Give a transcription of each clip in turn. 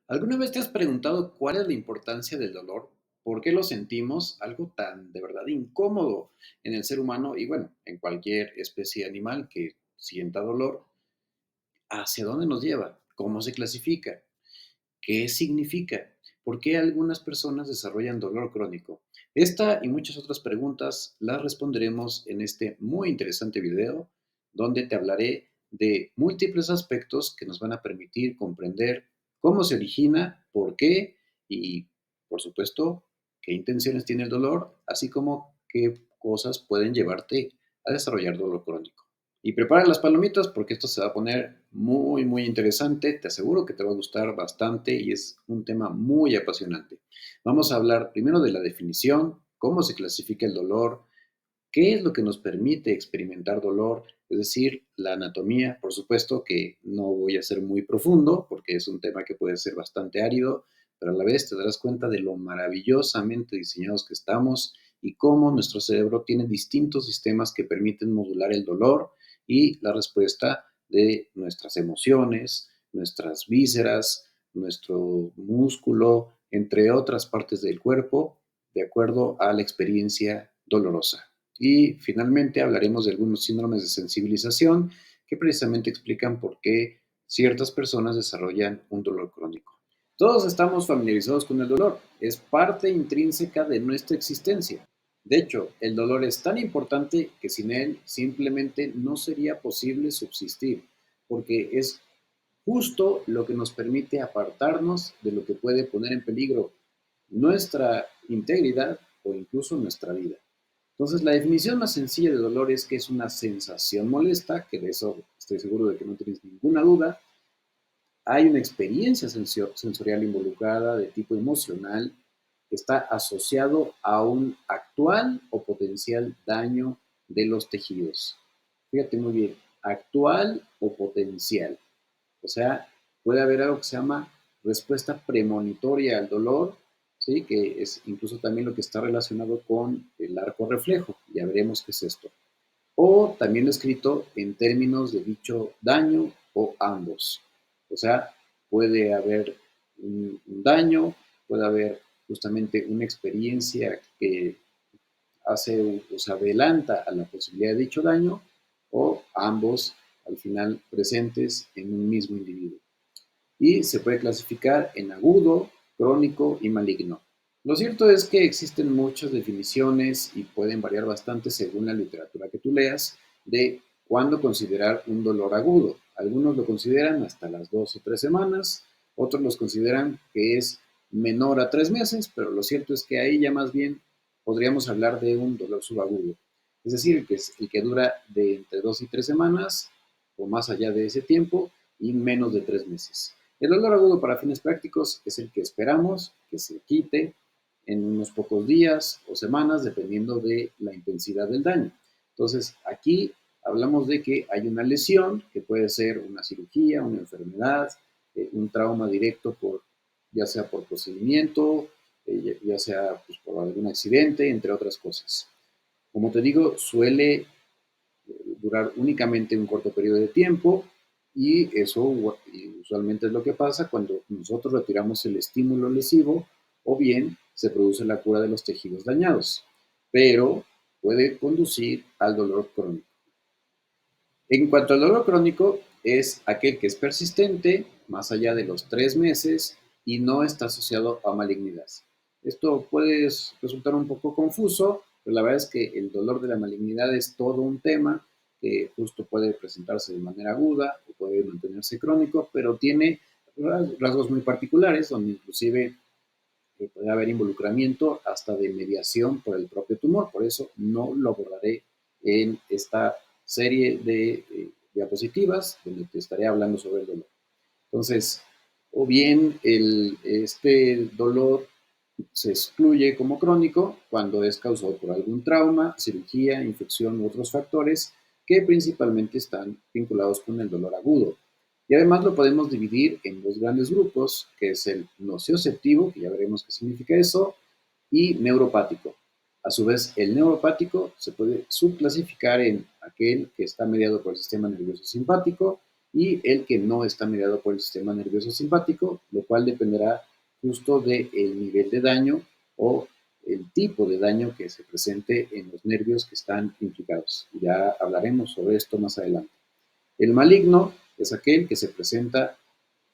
¿Alguna vez te has preguntado cuál es la importancia del dolor? ¿Por qué lo sentimos? Algo tan de verdad incómodo en el ser humano y bueno, en cualquier especie animal que sienta dolor. ¿Hacia dónde nos lleva? ¿Cómo se clasifica? ¿Qué significa? ¿Por qué algunas personas desarrollan dolor crónico? Esta y muchas otras preguntas las responderemos en este muy interesante video, donde te hablaré de múltiples aspectos que nos van a permitir comprender cómo se origina, por qué y, por supuesto, qué intenciones tiene el dolor, así como qué cosas pueden llevarte a desarrollar dolor crónico. Y prepara las palomitas porque esto se va a poner muy, muy interesante. Te aseguro que te va a gustar bastante y es un tema muy apasionante. Vamos a hablar primero de la definición, cómo se clasifica el dolor, qué es lo que nos permite experimentar dolor, es decir, la anatomía. Por supuesto que no voy a ser muy profundo porque es un tema que puede ser bastante árido, pero a la vez te darás cuenta de lo maravillosamente diseñados que estamos y cómo nuestro cerebro tiene distintos sistemas que permiten modular el dolor y la respuesta de nuestras emociones, nuestras vísceras, nuestro músculo, entre otras partes del cuerpo, de acuerdo a la experiencia dolorosa. Y finalmente hablaremos de algunos síndromes de sensibilización que precisamente explican por qué ciertas personas desarrollan un dolor crónico. Todos estamos familiarizados con el dolor, es parte intrínseca de nuestra existencia. De hecho, el dolor es tan importante que sin él simplemente no sería posible subsistir, porque es justo lo que nos permite apartarnos de lo que puede poner en peligro nuestra integridad o incluso nuestra vida. Entonces, la definición más sencilla de dolor es que es una sensación molesta, que de eso estoy seguro de que no tienes ninguna duda. Hay una experiencia sensorial involucrada de tipo emocional que está asociado a un actual o potencial daño de los tejidos. Fíjate muy bien, actual o potencial. O sea, puede haber algo que se llama respuesta premonitoria al dolor, ¿sí? Que es incluso también lo que está relacionado con el arco reflejo. Ya veremos qué es esto. O también escrito en términos de dicho daño o ambos. O sea, puede haber un daño, puede haber justamente una experiencia que hace o se adelanta a la posibilidad de dicho daño, o ambos al final presentes en un mismo individuo y se puede clasificar en agudo, crónico y maligno. Lo cierto es que existen muchas definiciones y pueden variar bastante según la literatura que tú leas de cuándo considerar un dolor agudo. Algunos lo consideran hasta las 2 o 3 semanas, otros los consideran que es menor a 3 meses, pero lo cierto es que ahí ya más bien podríamos hablar de un dolor subagudo. Es decir, que es el que dura de entre 2 y 3 semanas o más allá de ese tiempo y menos de 3 meses. El dolor agudo para fines prácticos es el que esperamos que se quite en unos pocos días o semanas, dependiendo de la intensidad del daño. Entonces, aquí hablamos de que hay una lesión, que puede ser una cirugía, una enfermedad, un trauma directo por, ya sea por procedimiento, ya sea pues, por algún accidente, entre otras cosas. Como te digo, suele durar únicamente un corto periodo de tiempo y eso usualmente es lo que pasa cuando nosotros retiramos el estímulo lesivo o bien se produce la cura de los tejidos dañados, pero puede conducir al dolor crónico. En cuanto al dolor crónico, es aquel que es persistente más allá de los 3 meses y no está asociado a malignidad. Esto puede resultar un poco confuso, pero la verdad es que el dolor de la malignidad es todo un tema que justo puede presentarse de manera aguda o puede mantenerse crónico, pero tiene rasgos muy particulares donde inclusive puede haber involucramiento hasta de mediación por el propio tumor. Por eso no lo abordaré en esta serie de diapositivas donde te estaré hablando sobre el dolor. Entonces, o bien este dolor se excluye como crónico cuando es causado por algún trauma, cirugía, infección u otros factores que principalmente están vinculados con el dolor agudo. Y además lo podemos dividir en dos grandes grupos, que es el nocioceptivo, que ya veremos qué significa eso, y neuropático. A su vez, el neuropático se puede subclasificar en aquel que está mediado por el sistema nervioso simpático y el que no está mediado por el sistema nervioso simpático, lo cual dependerá justo del nivel de daño o el tipo de daño que se presente en los nervios que están implicados. Ya hablaremos sobre esto más adelante. El maligno es aquel que se presenta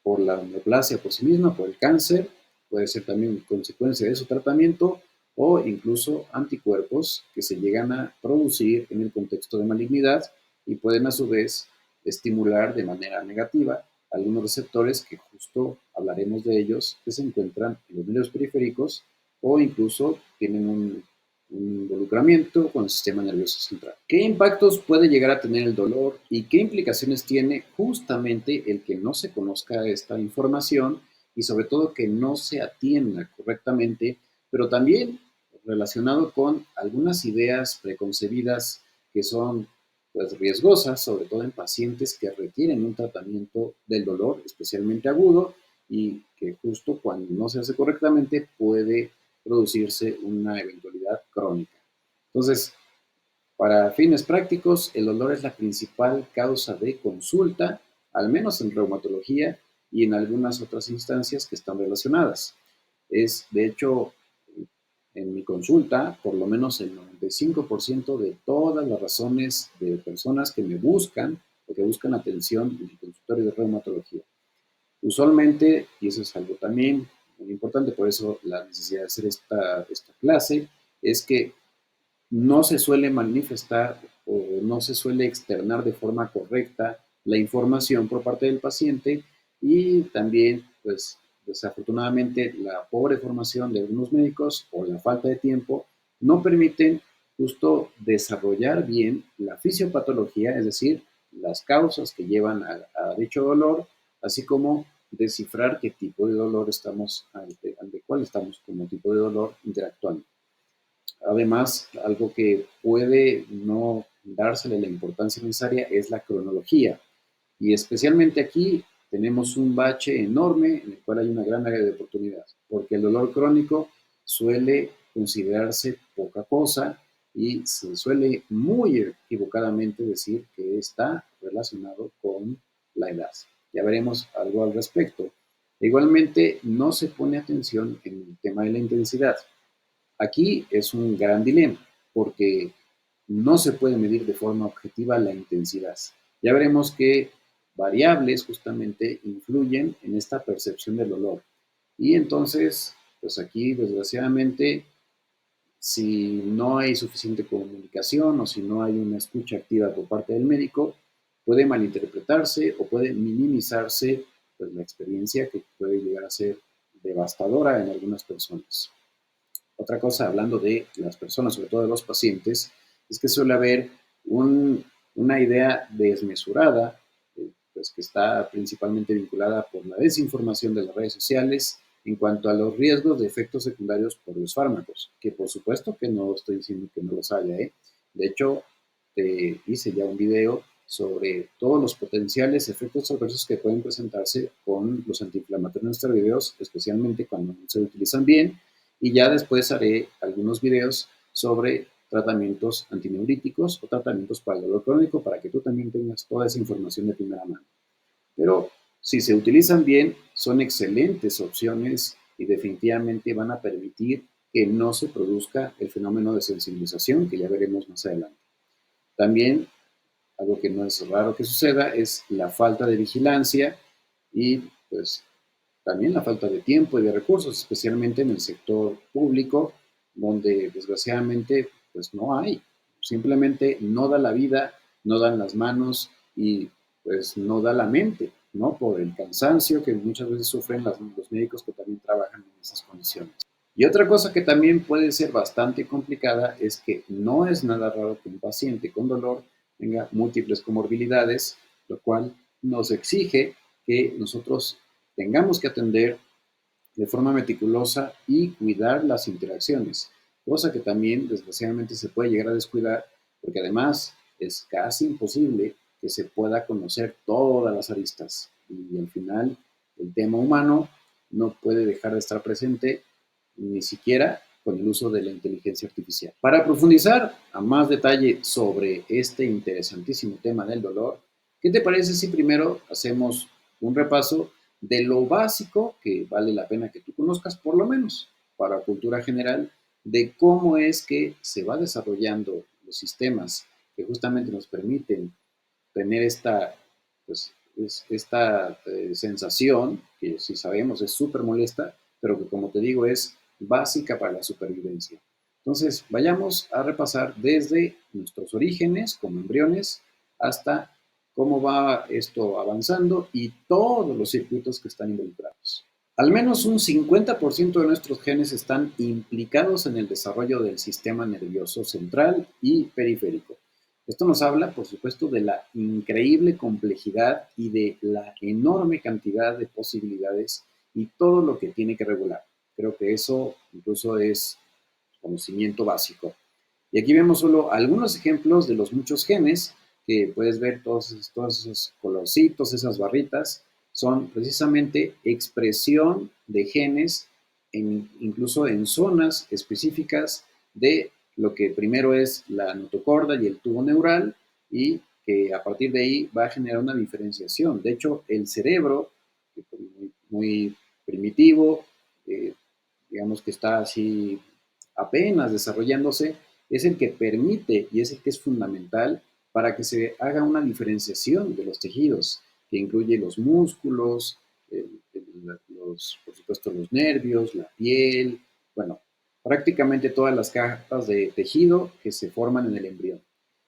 por la neoplasia por sí misma, por el cáncer, puede ser también consecuencia de su tratamiento o incluso anticuerpos que se llegan a producir en el contexto de malignidad y pueden a su vez estimular de manera negativa algunos receptores que justo hablaremos de ellos que se encuentran en los nervios periféricos o incluso tienen un involucramiento con el sistema nervioso central. ¿Qué impactos puede llegar a tener el dolor y qué implicaciones tiene justamente el que no se conozca esta información y sobre todo que no se atienda correctamente, pero también relacionado con algunas ideas preconcebidas que son pues riesgosas, sobre todo en pacientes que requieren un tratamiento del dolor, especialmente agudo, y que justo cuando no se hace correctamente puede producirse una eventualidad crónica. Entonces, para fines prácticos, el dolor es la principal causa de consulta, al menos en reumatología y en algunas otras instancias que están relacionadas. Es, de hecho, en mi consulta, por lo menos el 95% de todas las razones de personas que me buscan o que buscan atención en el consultorio de reumatología. Usualmente, y eso es algo también muy importante, por eso la necesidad de hacer esta clase, es que no se suele manifestar o no se suele externar de forma correcta la información por parte del paciente y también, pues, desafortunadamente, la pobre formación de algunos médicos o la falta de tiempo no permiten justo desarrollar bien la fisiopatología, es decir, las causas que llevan a dicho dolor, así como descifrar qué tipo de dolor estamos, ante cuál estamos como tipo de dolor interactuando. Además, algo que puede no dársele la importancia necesaria es la cronología. Y especialmente aquí tenemos un bache enorme en el cual hay una gran área de oportunidad, porque el dolor crónico suele considerarse poca cosa y se suele muy equivocadamente decir que está relacionado con la edad. Ya veremos algo al respecto. Igualmente, no se pone atención en el tema de la intensidad. Aquí es un gran dilema, porque no se puede medir de forma objetiva la intensidad. Ya veremos qué variables justamente influyen en esta percepción del dolor. Y entonces, pues aquí desgraciadamente, si no hay suficiente comunicación o si no hay una escucha activa por parte del médico, puede malinterpretarse o puede minimizarse pues, la experiencia que puede llegar a ser devastadora en algunas personas. Otra cosa, hablando de las personas, sobre todo de los pacientes, es que suele haber una idea desmesurada, pues que está principalmente vinculada por la desinformación de las redes sociales en cuanto a los riesgos de efectos secundarios por los fármacos, que por supuesto que no estoy diciendo que no los haya, ¿eh? De hecho, te hice ya un video sobre todos los potenciales efectos adversos que pueden presentarse con los antiinflamatorios en esteroideos, especialmente cuando no se utilizan bien, y ya después haré algunos videos sobre tratamientos antineuríticos o tratamientos para el dolor crónico para que tú también tengas toda esa información de primera mano. Pero si se utilizan bien, son excelentes opciones y definitivamente van a permitir que no se produzca el fenómeno de sensibilización que ya veremos más adelante. También, algo que no es raro que suceda, es la falta de vigilancia y pues también la falta de tiempo y de recursos, especialmente en el sector público, donde desgraciadamente pues no hay. Simplemente no da la vida, no dan las manos y pues no da la mente, ¿no? Por el cansancio que muchas veces sufren los médicos que también trabajan en esas condiciones. Y otra cosa que también puede ser bastante complicada es que no es nada raro que un paciente con dolor tenga múltiples comorbilidades, lo cual nos exige que nosotros tengamos que atender de forma meticulosa y cuidar las interacciones, cosa que también desgraciadamente se puede llegar a descuidar porque además es casi imposible que se pueda conocer todas las aristas y al final el tema humano no puede dejar de estar presente ni siquiera con el uso de la inteligencia artificial. Para profundizar a más detalle sobre este interesantísimo tema del dolor, ¿Qué te parece si primero hacemos un repaso de lo básico que vale la pena que tú conozcas, por lo menos para cultura general, de cómo es que se va desarrollando los sistemas que justamente nos permiten tener esta, pues, esta sensación, que si sabemos es súper molesta, pero que como te digo es básica para la supervivencia? Entonces, vayamos a repasar desde nuestros orígenes como embriones hasta cómo va esto avanzando y todos los circuitos que están involucrados. Al menos un 50% de nuestros genes están implicados en el desarrollo del sistema nervioso central y periférico. Esto nos habla, por supuesto, de la increíble complejidad y de la enorme cantidad de posibilidades y todo lo que tiene que regular. Creo que eso incluso es conocimiento básico. Y aquí vemos solo algunos ejemplos de los muchos genes que puedes ver, todos esos colorcitos, esas barritas, son precisamente expresión de genes incluso en zonas específicas de lo que primero es la notocorda y el tubo neural, y que a partir de ahí va a generar una diferenciación. De hecho, el cerebro, muy primitivo, eh, digamos que está así apenas desarrollándose, es el que permite y es el que es fundamental para que se haga una diferenciación de los tejidos, que incluye los músculos, por supuesto los nervios, la piel, bueno, prácticamente todas las capas de tejido que se forman en el embrión.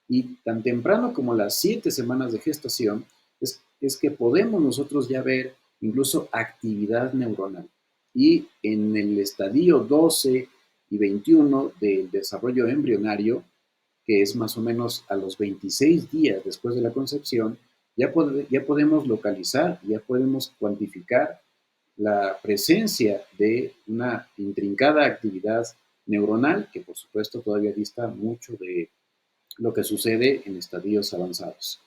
Y tan temprano como las 7 semanas de gestación es que podemos nosotros ya ver incluso actividad neuronal. Y en el estadio 12 y 21 del desarrollo embrionario, que es más o menos a los 26 días después de la concepción, ya podemos localizar, ya podemos cuantificar la presencia de una intrincada actividad neuronal que por supuesto todavía dista mucho de lo que sucede en estadios avanzados.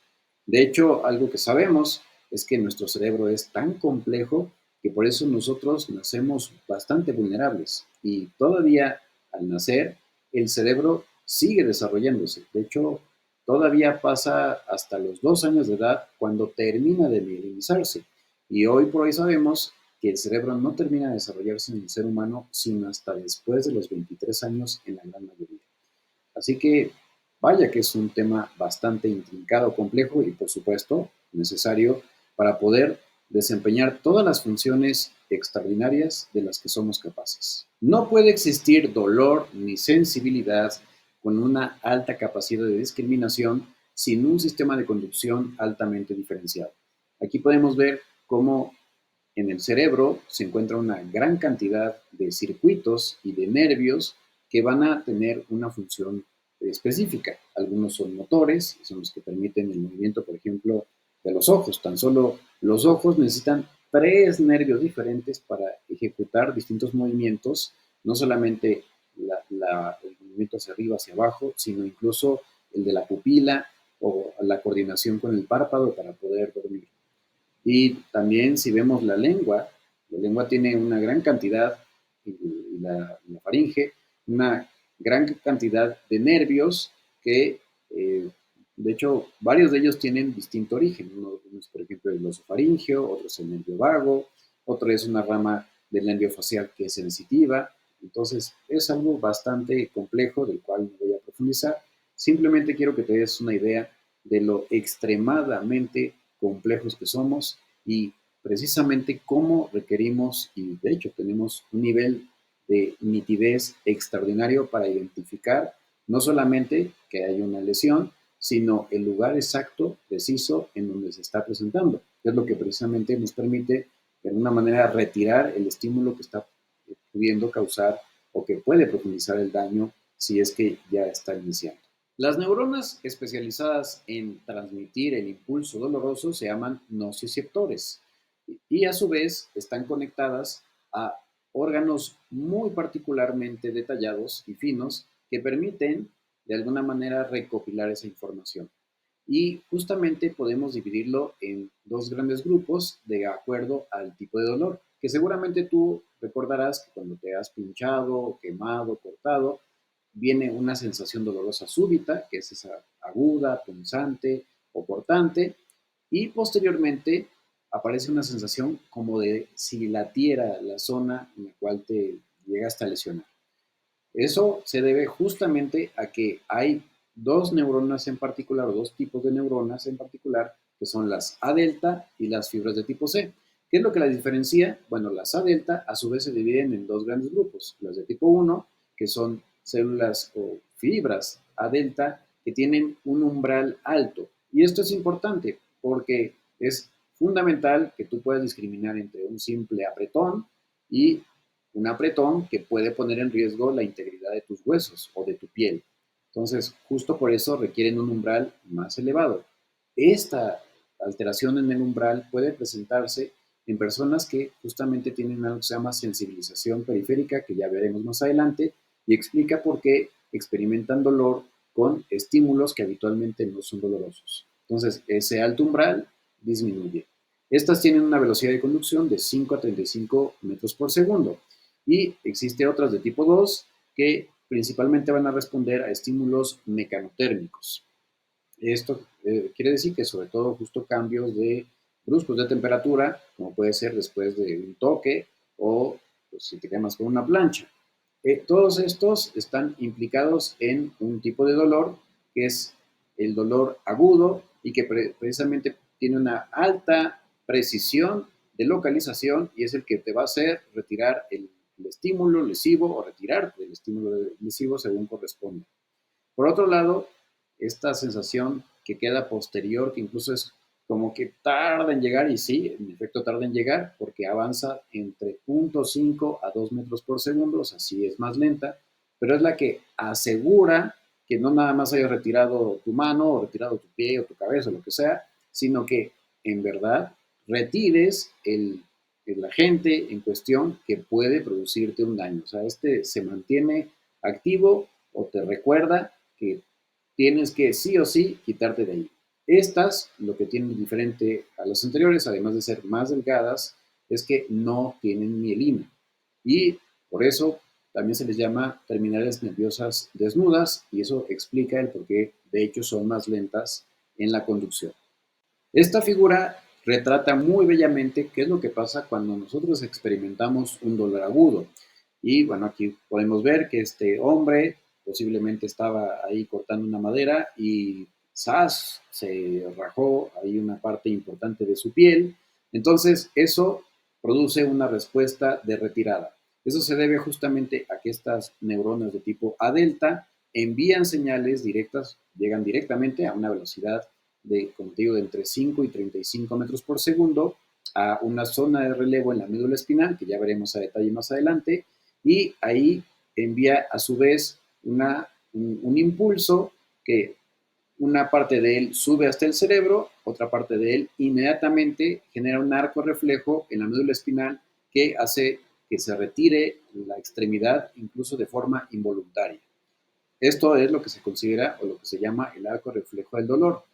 De hecho, algo que sabemos es que nuestro cerebro es tan complejo que por eso nosotros nacemos bastante vulnerables y todavía al nacer el cerebro sigue desarrollándose. De hecho, todavía pasa hasta los 2 años de edad cuando termina de mielinizarse. Y hoy por hoy sabemos que el cerebro no termina de desarrollarse en el ser humano sino hasta después de los 23 años en la gran mayoría. Así que vaya que es un tema bastante intrincado, complejo y por supuesto necesario para poder desempeñar todas las funciones extraordinarias de las que somos capaces. No puede existir dolor ni sensibilidad con una alta capacidad de discriminación sin un sistema de conducción altamente diferenciado. Aquí podemos ver cómo en el cerebro se encuentra una gran cantidad de circuitos y de nervios que van a tener una función específica. Algunos son motores, son los que permiten el movimiento, por ejemplo, de los ojos. Tan solo los ojos necesitan 3 nervios diferentes para ejecutar distintos movimientos, no solamente el movimiento hacia arriba, hacia abajo, sino incluso el de la pupila o la coordinación con el párpado para poder dormir. Y también si vemos la lengua tiene una gran cantidad, y la faringe, una gran cantidad de nervios que, de hecho, varios de ellos tienen distinto origen. Uno es, por ejemplo, el glosofaringeo, otro es el nervio vago, otro es una rama del nervio facial que es sensitiva. Entonces, es algo bastante complejo del cual no voy a profundizar. Simplemente quiero que te des una idea de lo extremadamente complejos que somos y precisamente cómo requerimos, y de hecho tenemos un nivel de nitidez extraordinario para identificar no solamente que hay una lesión, sino el lugar exacto, preciso, en donde se está presentando, que es lo que precisamente nos permite de alguna manera retirar el estímulo que está pudiendo causar o que puede profundizar el daño si es que ya está iniciando. Las neuronas especializadas en transmitir el impulso doloroso se llaman nociceptores y a su vez están conectadas a órganos muy particularmente detallados y finos que permiten de alguna manera recopilar esa información. Y justamente podemos dividirlo en dos grandes grupos de acuerdo al tipo de dolor, que seguramente tú recordarás que cuando te has pinchado, quemado, cortado, viene una sensación dolorosa súbita, que es esa aguda, punzante o cortante, y posteriormente aparece una sensación como de si latiera la zona en la cual te llegaste a lesionar. Eso se debe justamente a que hay dos neuronas en particular, o dos tipos de neuronas en particular, que son las A delta y las fibras de tipo C. ¿Qué es lo que las diferencia? Bueno, las A delta a su vez se dividen en dos grandes grupos, las de tipo 1, que son células o fibras A delta que tienen un umbral alto. Y esto es importante porque es fundamental que tú puedas discriminar entre un simple apretón y un apretón que puede poner en riesgo la integridad de tus huesos o de tu piel. Entonces, justo por eso requieren un umbral más elevado. Esta alteración en el umbral puede presentarse en personas que justamente tienen algo que se llama sensibilización periférica, que ya veremos más adelante, y explica por qué experimentan dolor con estímulos que habitualmente no son dolorosos. Entonces, ese alto umbral disminuye. Estas tienen una velocidad de conducción de 5 a 35 metros por segundo. Y existe otras de tipo 2 que principalmente van a responder a estímulos mecanotérmicos. Esto quiere decir que sobre todo justo cambios de bruscos de temperatura, como puede ser después de un toque o pues, si te quemas con una plancha. Todos estos están implicados en un tipo de dolor que es el dolor agudo y que precisamente tiene una alta precisión de localización y es el que te va a hacer retirar el estímulo lesivo o retirar el estímulo lesivo según corresponda. Por otro lado, esta sensación que queda posterior, que incluso es como que tarda en llegar, y sí, en efecto tarda en llegar, porque avanza entre 0.5 a 2 metros por segundo, o sea, sí es más lenta, pero es la que asegura que no nada más hayas retirado tu mano, o retirado tu pie, o tu cabeza, o lo que sea, sino que en verdad retires el agente en cuestión que puede producirte un daño. O sea, este se mantiene activo o te recuerda que tienes que sí o sí quitarte de ahí. Estas, lo que tienen diferente a las anteriores, además de ser más delgadas, es que no tienen mielina. Y por eso también se les llama terminales nerviosas desnudas y eso explica el por qué de hecho son más lentas en la conducción. Esta figura retrata muy bellamente qué es lo que pasa cuando nosotros experimentamos un dolor agudo. Y bueno, aquí podemos ver que este hombre posiblemente estaba ahí cortando una madera y ¡zas! Se rajó ahí una parte importante de su piel. Entonces, eso produce una respuesta de retirada. Eso se debe justamente a que estas neuronas de tipo A delta envían señales directas, llegan directamente a una velocidad de, como te digo, de entre 5 y 35 metros por segundo a una zona de relevo en la médula espinal, que ya veremos a detalle más adelante, y ahí envía a su vez un impulso que una parte de él sube hasta el cerebro, otra parte de él inmediatamente genera un arco reflejo en la médula espinal que hace que se retire la extremidad incluso de forma involuntaria. Esto es lo que se considera o lo que se llama el arco reflejo del dolor,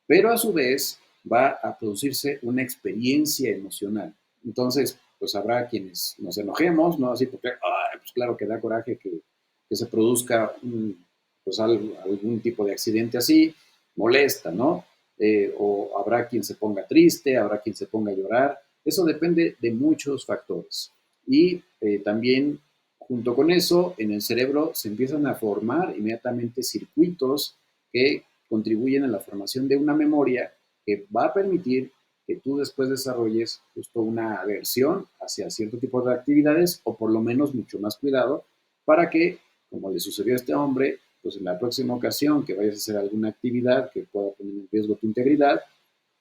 pero a su vez va a producirse una experiencia emocional. Entonces, pues habrá quienes nos enojemos, ¿no? Así porque, ay, pues claro que da coraje que se produzca pues algún tipo de accidente así, molesta, ¿no? O habrá quien se ponga triste, habrá quien se ponga a llorar. Eso depende de muchos factores. Y también junto con eso, en el cerebro se empiezan a formar inmediatamente circuitos que contribuyen a la formación de una memoria que va a permitir que tú después desarrolles justo una aversión hacia cierto tipo de actividades o por lo menos mucho más cuidado para que, como le sucedió a este hombre, pues en la próxima ocasión que vayas a hacer alguna actividad que pueda poner en riesgo tu integridad,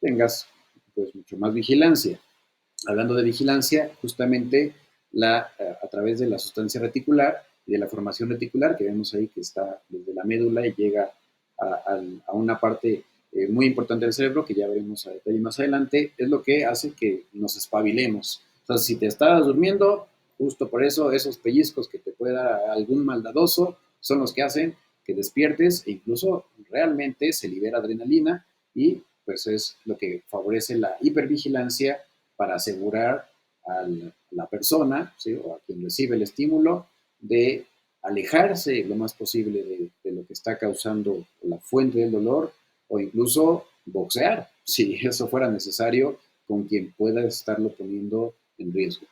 tengas pues mucho más vigilancia. Hablando de vigilancia, justamente a través de la sustancia reticular y de la formación reticular que vemos ahí que está desde la médula y llega a una parte muy importante del cerebro que ya veremos a detalle más adelante, es lo que hace que nos espabilemos. O sea, si te estás durmiendo, justo por eso esos pellizcos que te puede dar algún maldadoso son los que hacen que despiertes e incluso realmente se libera adrenalina y pues es lo que favorece la hipervigilancia para asegurar a la persona, ¿sí? O a quien recibe el estímulo de alejarse lo más posible de lo que está causando la fuente del dolor o incluso boxear, si eso fuera necesario, con quien pueda estarlo poniendo en riesgo.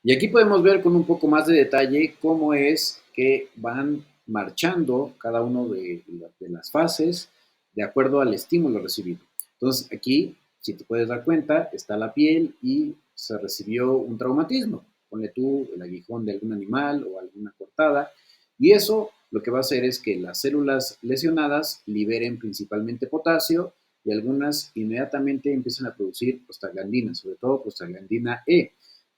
Y aquí podemos ver con un poco más de detalle cómo es que van marchando cada uno de las fases de acuerdo al estímulo recibido. Entonces aquí, si te puedes dar cuenta, está la piel y se recibió un traumatismo. Ponle tú el aguijón de algún animal o alguna cortada. Y eso lo que va a hacer es que las células lesionadas liberen principalmente potasio y algunas inmediatamente empiezan a producir prostaglandina, sobre todo prostaglandina E.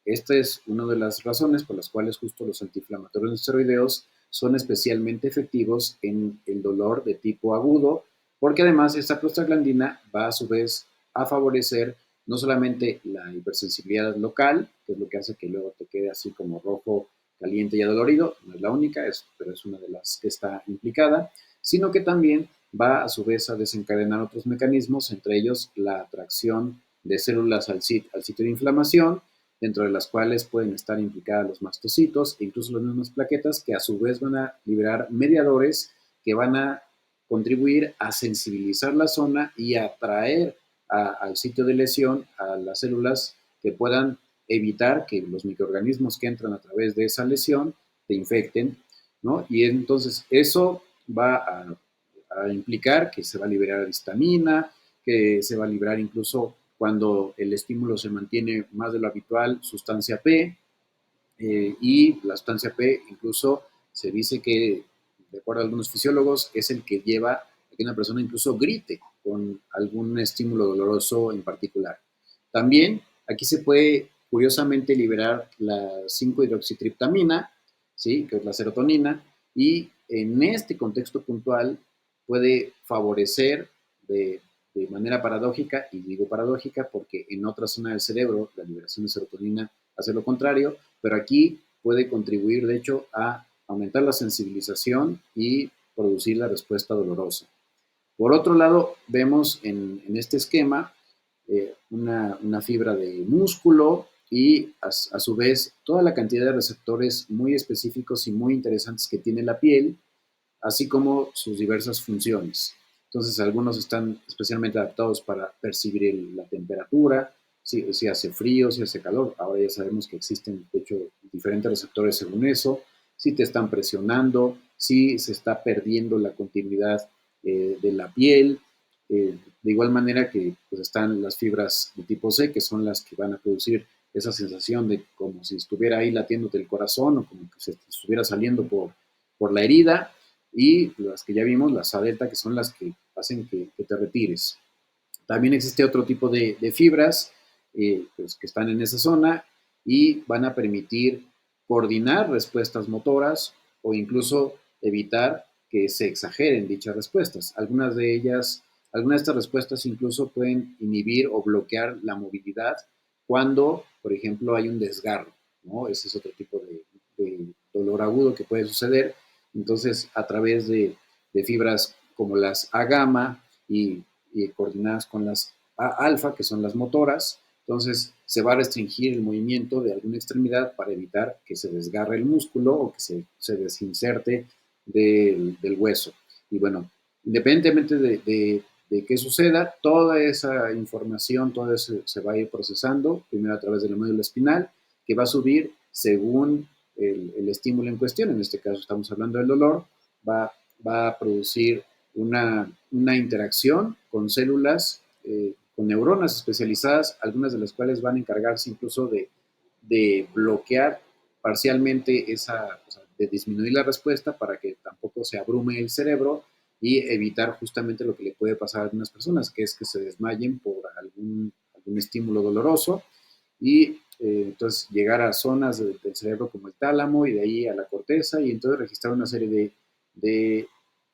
Esta es una de las razones por las cuales justo los antiinflamatorios no esteroideos son especialmente efectivos en el dolor de tipo agudo, porque además esta prostaglandina va a su vez a favorecer no solamente la hipersensibilidad local, que es lo que hace que luego te quede así como rojo, caliente y adolorido, no es la única, pero es una de las que está implicada, sino que también va a su vez a desencadenar otros mecanismos, entre ellos la atracción de células al sitio de inflamación, dentro de las cuales pueden estar implicadas los mastocitos e incluso las mismas plaquetas que a su vez van a liberar mediadores que van a contribuir a sensibilizar la zona y atraer al sitio de lesión a las células que puedan evitar que los microorganismos que entran a través de esa lesión te infecten, ¿no? Y entonces eso va a implicar que se va a liberar histamina, que se va a liberar incluso cuando el estímulo se mantiene más de lo habitual, sustancia P, y la sustancia P incluso se dice que, de acuerdo a algunos fisiólogos, es el que lleva a que una persona incluso grite con algún estímulo doloroso en particular. También aquí se puede curiosamente liberar la 5-hidroxitriptamina, ¿sí? Que es la serotonina, y en este contexto puntual puede favorecer de manera paradójica, y digo paradójica porque en otra zona del cerebro la liberación de serotonina hace lo contrario, pero aquí puede contribuir, de hecho, a aumentar la sensibilización y producir la respuesta dolorosa. Por otro lado, vemos en este esquema una fibra de músculo y a su vez toda la cantidad de receptores muy específicos y muy interesantes que tiene la piel, así como sus diversas funciones. Entonces, algunos están especialmente adaptados para percibir la temperatura, si hace frío, si hace calor. Ahora ya sabemos que existen, de hecho, diferentes receptores según eso. Si te están presionando, si se está perdiendo la continuidad de la piel. De igual manera que pues, están las fibras de tipo C, que son las que van a producir esa sensación de como si estuviera ahí latiéndote el corazón o como que se estuviera saliendo por la herida, y las que ya vimos, las A delta, que son las que hacen que te retires. También existe otro tipo de fibras pues, que están en esa zona y van a permitir coordinar respuestas motoras o incluso evitar que se exageren dichas respuestas. Algunas de estas respuestas incluso pueden inhibir o bloquear la movilidad cuando, por ejemplo, hay un desgarro, ¿no? Ese es otro tipo de dolor agudo que puede suceder. Entonces, a través de fibras como las A gamma y coordinadas con las A alfa, que son las motoras, entonces se va a restringir el movimiento de alguna extremidad para evitar que se desgarre el músculo o que se desinserte del hueso. Y bueno, independientemente de qué suceda, toda esa información, todo eso se va a ir procesando, primero a través de la médula espinal, que va a subir según el estímulo en cuestión. En este caso estamos hablando del dolor, va, va a producir una interacción con células, con neuronas especializadas, algunas de las cuales van a encargarse incluso de bloquear parcialmente o sea, de disminuir la respuesta para que tampoco se abrume el cerebro y evitar justamente lo que le puede pasar a algunas personas, que es que se desmayen por algún estímulo doloroso y entonces llegar a zonas del cerebro como el tálamo y de ahí a la corteza y entonces registrar una serie de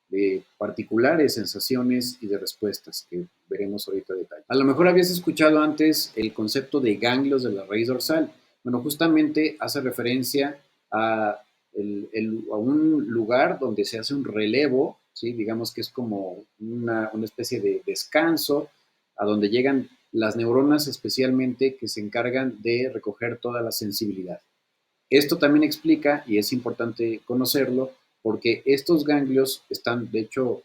de particulares sensaciones y de respuestas que veremos ahorita a detalle. A lo mejor habías escuchado antes el concepto de ganglios de la raíz dorsal. Bueno, justamente hace referencia a, a un lugar donde se hace un relevo, ¿sí? Digamos que es como una especie de descanso, a donde llegan las neuronas especialmente que se encargan de recoger toda la sensibilidad. Esto también explica, y es importante conocerlo, porque estos ganglios están, de hecho,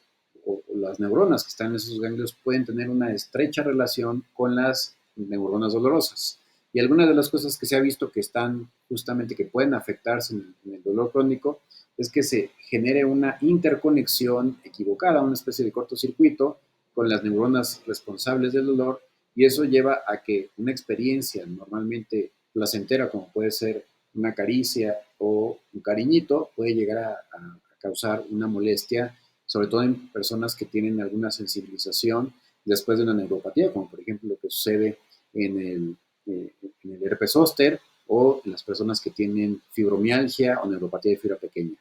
las neuronas que están en esos ganglios pueden tener una estrecha relación con las neuronas dolorosas. Y algunas de las cosas que se ha visto que están justamente que pueden afectarse en el dolor crónico es que se genere una interconexión equivocada, una especie de cortocircuito con las neuronas responsables del dolor, y eso lleva a que una experiencia normalmente placentera, como puede ser una caricia o un cariñito, puede llegar a causar una molestia, sobre todo en personas que tienen alguna sensibilización después de una neuropatía, como por ejemplo lo que sucede en en el herpes zóster o en las personas que tienen fibromialgia o neuropatía de fibra pequeña.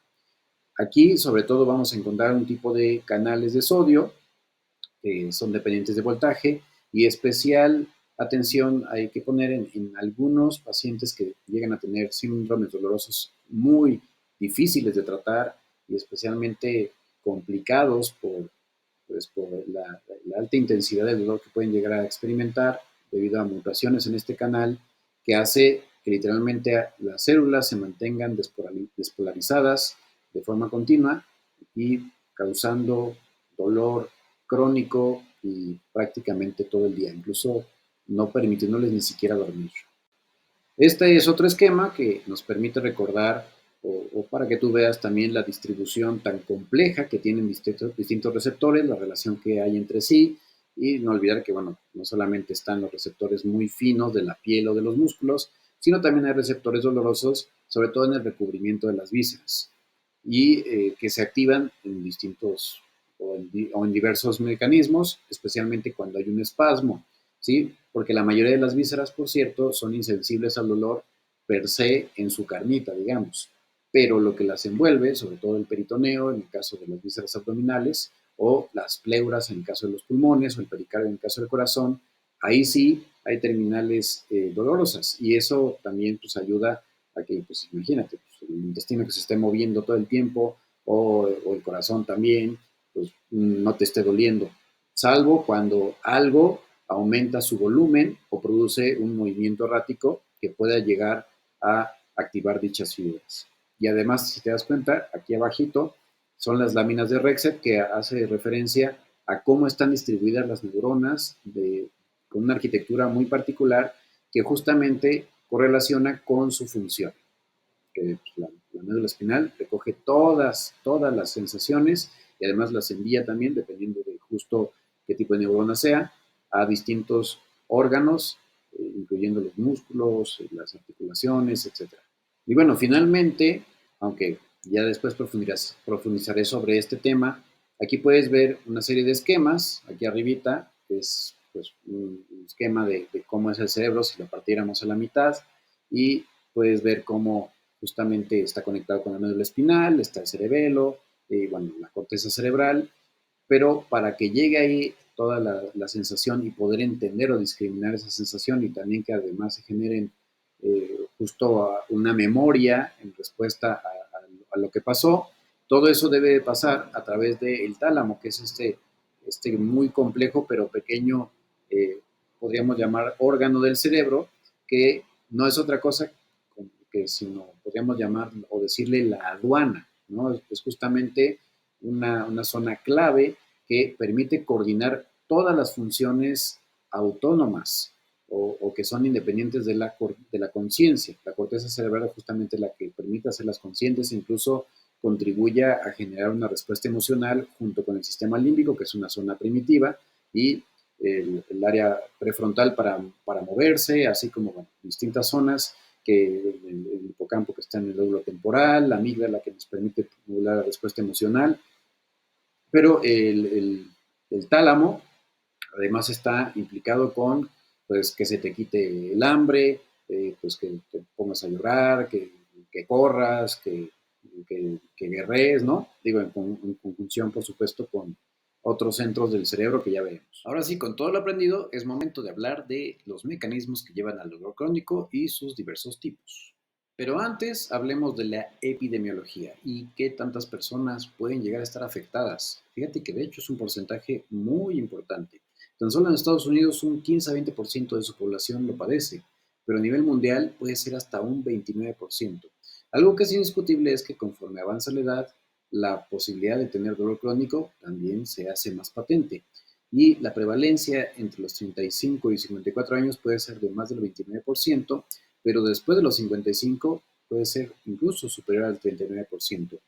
Aquí, sobre todo, vamos a encontrar un tipo de canales de sodio que son dependientes de voltaje y especial atención hay que poner en algunos pacientes que llegan a tener síndromes dolorosos muy difíciles de tratar y especialmente complicados por la alta intensidad del dolor que pueden llegar a experimentar debido a mutaciones en este canal que hace que literalmente las células se mantengan despolarizadas de forma continua y causando dolor crónico y prácticamente todo el día, incluso no permitiéndoles ni siquiera dormir. Este es otro esquema que nos permite recordar o para que tú veas también la distribución tan compleja que tienen distintos receptores, la relación que hay entre sí y no olvidar que, bueno, no solamente están los receptores muy finos de la piel o de los músculos, sino también hay receptores dolorosos, sobre todo en el recubrimiento de las vísceras y que se activan en distintos o en diversos mecanismos, especialmente cuando hay un espasmo. ¿Sí? Porque la mayoría de las vísceras, por cierto, son insensibles al dolor per se en su carnita, digamos. Pero lo que las envuelve, sobre todo el peritoneo, en el caso de las vísceras abdominales, o las pleuras en el caso de los pulmones, o el pericardio en el caso del corazón, ahí sí hay terminales dolorosas. Y eso también pues, ayuda a que, pues imagínate, pues, el intestino que se esté moviendo todo el tiempo, o el corazón también, pues no te esté doliendo. Salvo cuando algo aumenta su volumen o produce un movimiento errático que pueda llegar a activar dichas fibras. Y además, si te das cuenta, aquí abajito son las láminas de Rexet que hace referencia a cómo están distribuidas las neuronas con una arquitectura muy particular que justamente correlaciona con su función. Que pues, la médula espinal recoge todas las sensaciones y además las envía también, dependiendo de justo qué tipo de neurona sea, a distintos órganos, incluyendo los músculos, las articulaciones, etcétera. Y bueno, finalmente, aunque ya después profundizaré sobre este tema, aquí puedes ver una serie de esquemas, aquí arribita es pues, un esquema de cómo es el cerebro si lo partiéramos a la mitad y puedes ver cómo justamente está conectado con la médula espinal, está el cerebelo, bueno, la corteza cerebral, pero para que llegue ahí toda la sensación y poder entender o discriminar esa sensación y también que además se generen justo una memoria en respuesta a lo que pasó, todo eso debe pasar a través del tálamo, que es este muy complejo pero pequeño, eh, podríamos llamar órgano del cerebro, que no es otra cosa que sino podríamos llamar o decirle la aduana, ¿no? Es justamente una zona clave que permite coordinar todas las funciones autónomas o que son independientes de la conciencia. La corteza cerebral es justamente la que permite hacerlas conscientes e incluso contribuye a generar una respuesta emocional junto con el sistema límbico, que es una zona primitiva, y el área prefrontal para moverse, así como bueno, distintas zonas que el hipocampo que está en el lóbulo temporal, la amígdala que nos permite modular la respuesta emocional, pero el tálamo además está implicado con pues que se te quite el hambre, pues que te pongas a llorar, que corras, que guerrees, ¿no? Digo, en conjunción, por supuesto, con otros centros del cerebro que ya veremos. Ahora sí, con todo lo aprendido, es momento de hablar de los mecanismos que llevan al dolor crónico y sus diversos tipos. Pero antes hablemos de la epidemiología y qué tantas personas pueden llegar a estar afectadas. Fíjate que de hecho es un porcentaje muy importante. Tan solo en Estados Unidos un 15 a 20% de su población lo padece, pero a nivel mundial puede ser hasta un 29%. Algo que es indiscutible es que conforme avanza la edad, la posibilidad de tener dolor crónico también se hace más patente. Y la prevalencia entre los 35 y 54 años puede ser de más del 29%, pero después de los 55 puede ser incluso superior al 39%.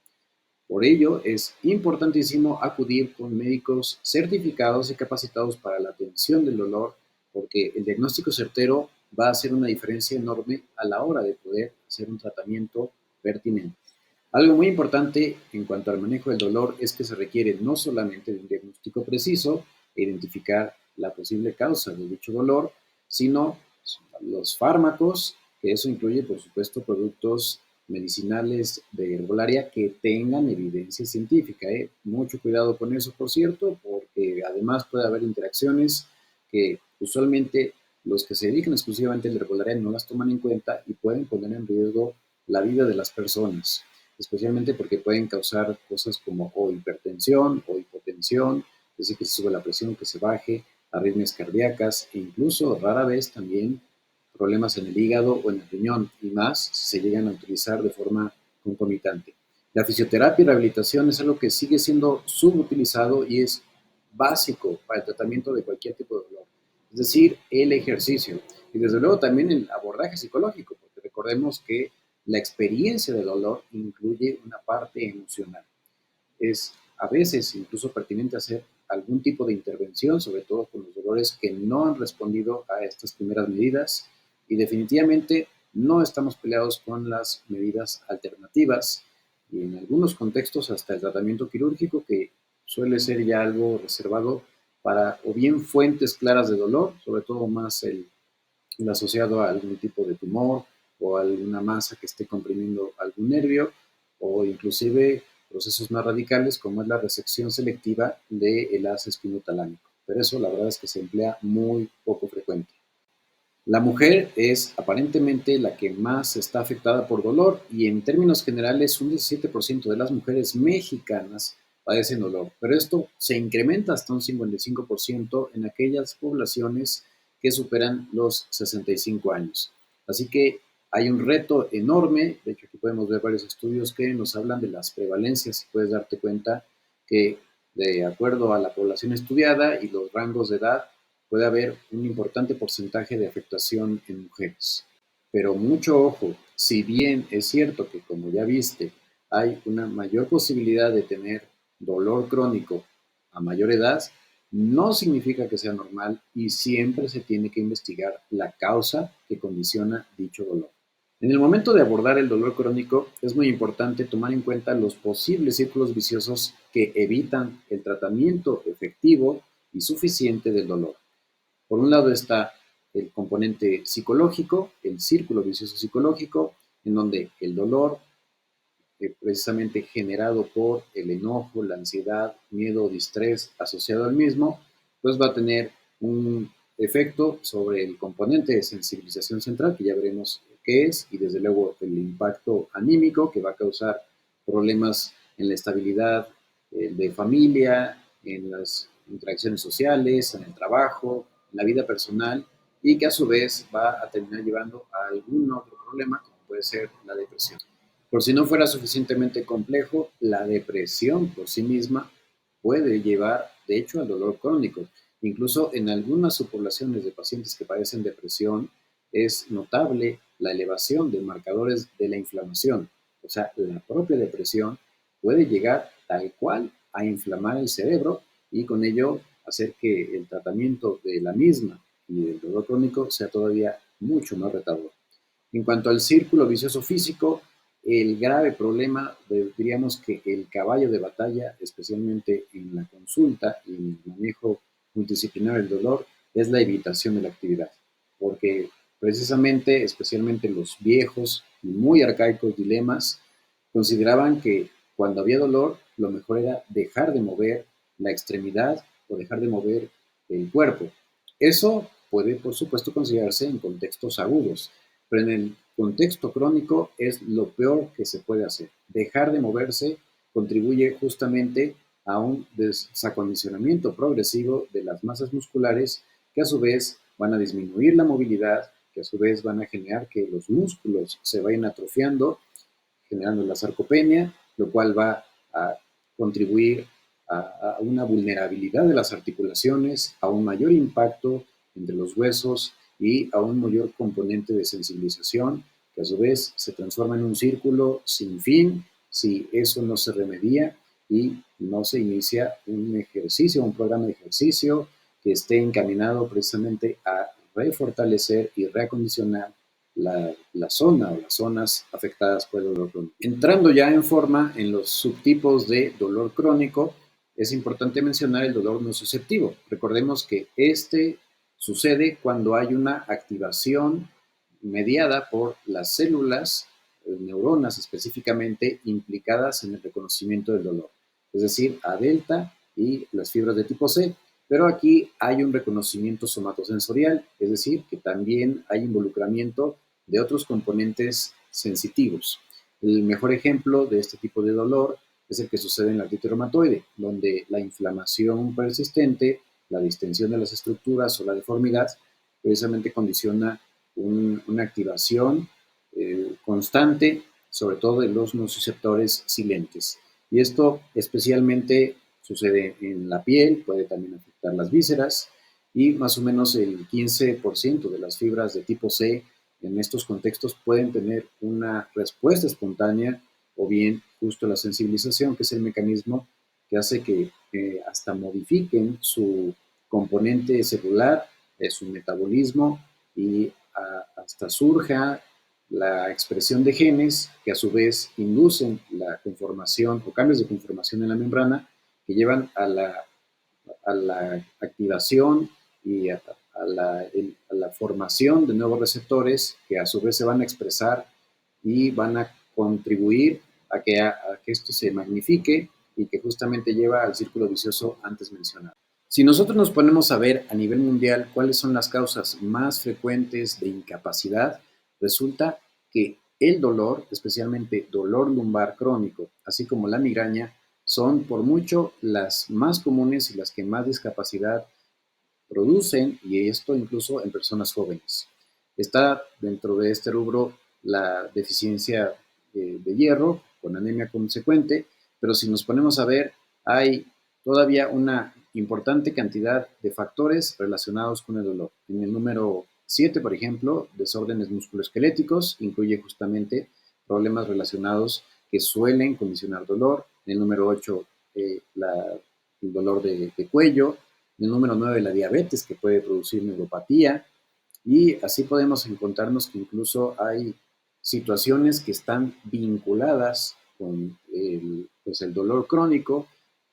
Por ello, es importantísimo acudir con médicos certificados y capacitados para la atención del dolor, porque el diagnóstico certero va a hacer una diferencia enorme a la hora de poder hacer un tratamiento pertinente. Algo muy importante en cuanto al manejo del dolor es que se requiere no solamente de un diagnóstico preciso e identificar la posible causa de dicho dolor, sino los fármacos, que eso incluye, por supuesto, productos medicinales de herbolaria que tengan evidencia científica. Mucho cuidado con eso, por cierto, porque además puede haber interacciones que usualmente los que se dedican exclusivamente a la herbolaria no las toman en cuenta y pueden poner en riesgo la vida de las personas, especialmente porque pueden causar cosas como o hipertensión o hipotensión, es decir, que se sube la presión, que se baje, arritmias cardíacas e incluso rara vez también problemas en el hígado o en el riñón y más si se llegan a utilizar de forma concomitante. La fisioterapia y rehabilitación es algo que sigue siendo subutilizado y es básico para el tratamiento de cualquier tipo de dolor, es decir, el ejercicio y desde luego también el abordaje psicológico, porque recordemos que la experiencia del dolor incluye una parte emocional. Es a veces incluso pertinente hacer algún tipo de intervención, sobre todo con los dolores que no han respondido a estas primeras medidas y definitivamente no estamos peleados con las medidas alternativas y en algunos contextos hasta el tratamiento quirúrgico que suele ser ya algo reservado para o bien fuentes claras de dolor, sobre todo más el asociado a algún tipo de tumor o alguna masa que esté comprimiendo algún nervio o inclusive procesos más radicales como es la resección selectiva del haz espinotalámico. Pero eso la verdad es que se emplea muy poco frecuente. La mujer es aparentemente la que más está afectada por dolor y en términos generales un 17% de las mujeres mexicanas padecen dolor, pero esto se incrementa hasta un 55% en aquellas poblaciones que superan los 65 años. Así que hay un reto enorme, de hecho aquí podemos ver varios estudios que nos hablan de las prevalencias y puedes darte cuenta que de acuerdo a la población estudiada y los rangos de edad, puede haber un importante porcentaje de afectación en mujeres. Pero mucho ojo, si bien es cierto que como ya viste, hay una mayor posibilidad de tener dolor crónico a mayor edad, no significa que sea normal y siempre se tiene que investigar la causa que condiciona dicho dolor. En el momento de abordar el dolor crónico es muy importante tomar en cuenta los posibles círculos viciosos que evitan el tratamiento efectivo y suficiente del dolor. Por un lado está el componente psicológico, el círculo vicioso psicológico, en donde el dolor precisamente generado por el enojo, la ansiedad, miedo o distrés asociado al mismo, pues va a tener un efecto sobre el componente de sensibilización central, que ya veremos qué es, y desde luego el impacto anímico que va a causar problemas en la estabilidad de familia, en las interacciones sociales, en el trabajo, en la vida personal, y que a su vez va a terminar llevando a algún otro problema, como puede ser la depresión. Por si no fuera suficientemente complejo, la depresión por sí misma puede llevar, de hecho, al dolor crónico. Incluso en algunas subpoblaciones de pacientes que padecen depresión es notable la elevación de marcadores de la inflamación. O sea, la propia depresión puede llegar tal cual a inflamar el cerebro y con ello hacer que el tratamiento de la misma y del dolor crónico sea todavía mucho más retador. En cuanto al círculo vicioso físico, el grave problema, diríamos que el caballo de batalla, especialmente en la consulta y en el manejo multidisciplinar del dolor, es la evitación de la actividad. Porque precisamente, especialmente los viejos y muy arcaicos dilemas, consideraban que cuando había dolor, lo mejor era dejar de mover la extremidad o dejar de mover el cuerpo. Eso puede, por supuesto, considerarse en contextos agudos, pero en el contexto crónico es lo peor que se puede hacer. Dejar de moverse contribuye justamente a un desacondicionamiento progresivo de las masas musculares que a su vez van a disminuir la movilidad, que a su vez van a generar que los músculos se vayan atrofiando, generando la sarcopenia, lo cual va a contribuir a una vulnerabilidad de las articulaciones, a un mayor impacto entre los huesos y a un mayor componente de sensibilización, que a su vez se transforma en un círculo sin fin si eso no se remedia y no se inicia un ejercicio, un programa de ejercicio que esté encaminado precisamente a refortalecer y reacondicionar la zona o las zonas afectadas por el dolor crónico. Entrando ya en forma en los subtipos de dolor crónico, es importante mencionar el dolor nociceptivo. Recordemos que este sucede cuando hay una activación mediada por las células, neuronas específicamente, implicadas en el reconocimiento del dolor, es decir, A delta y las fibras de tipo C. Pero aquí hay un reconocimiento somatosensorial, es decir, que también hay involucramiento de otros componentes sensitivos. El mejor ejemplo de este tipo de dolor es el que sucede en la artritis reumatoide, donde la inflamación persistente, la distensión de las estructuras o la deformidad precisamente condiciona una activación constante, sobre todo de los nociceptores silentes. Y esto especialmente sucede en la piel, puede también afectar las vísceras y más o menos el 15% de las fibras de tipo C en estos contextos pueden tener una respuesta espontánea o bien justo la sensibilización, que es el mecanismo que hace que hasta modifiquen su componente celular, su metabolismo y hasta surja la expresión de genes que a su vez inducen la conformación o cambios de conformación en la membrana que llevan a la activación y a la formación de nuevos receptores que a su vez se van a expresar y van a contribuir a que esto se magnifique y que justamente lleva al círculo vicioso antes mencionado. Si nosotros nos ponemos a ver a nivel mundial cuáles son las causas más frecuentes de incapacidad, resulta que el dolor, especialmente dolor lumbar crónico, así como la migraña, son por mucho las más comunes y las que más discapacidad producen, y esto incluso en personas jóvenes. Está dentro de este rubro la deficiencia de hierro, con anemia consecuente, pero si nos ponemos a ver, hay todavía una importante cantidad de factores relacionados con el dolor. En el número 7, por ejemplo, desórdenes musculoesqueléticos, incluye justamente problemas relacionados que suelen condicionar dolor. En el número 8, el dolor de cuello. El número 9, la diabetes, que puede producir neuropatía. Y así podemos encontrarnos que incluso hay situaciones que están vinculadas con pues el dolor crónico,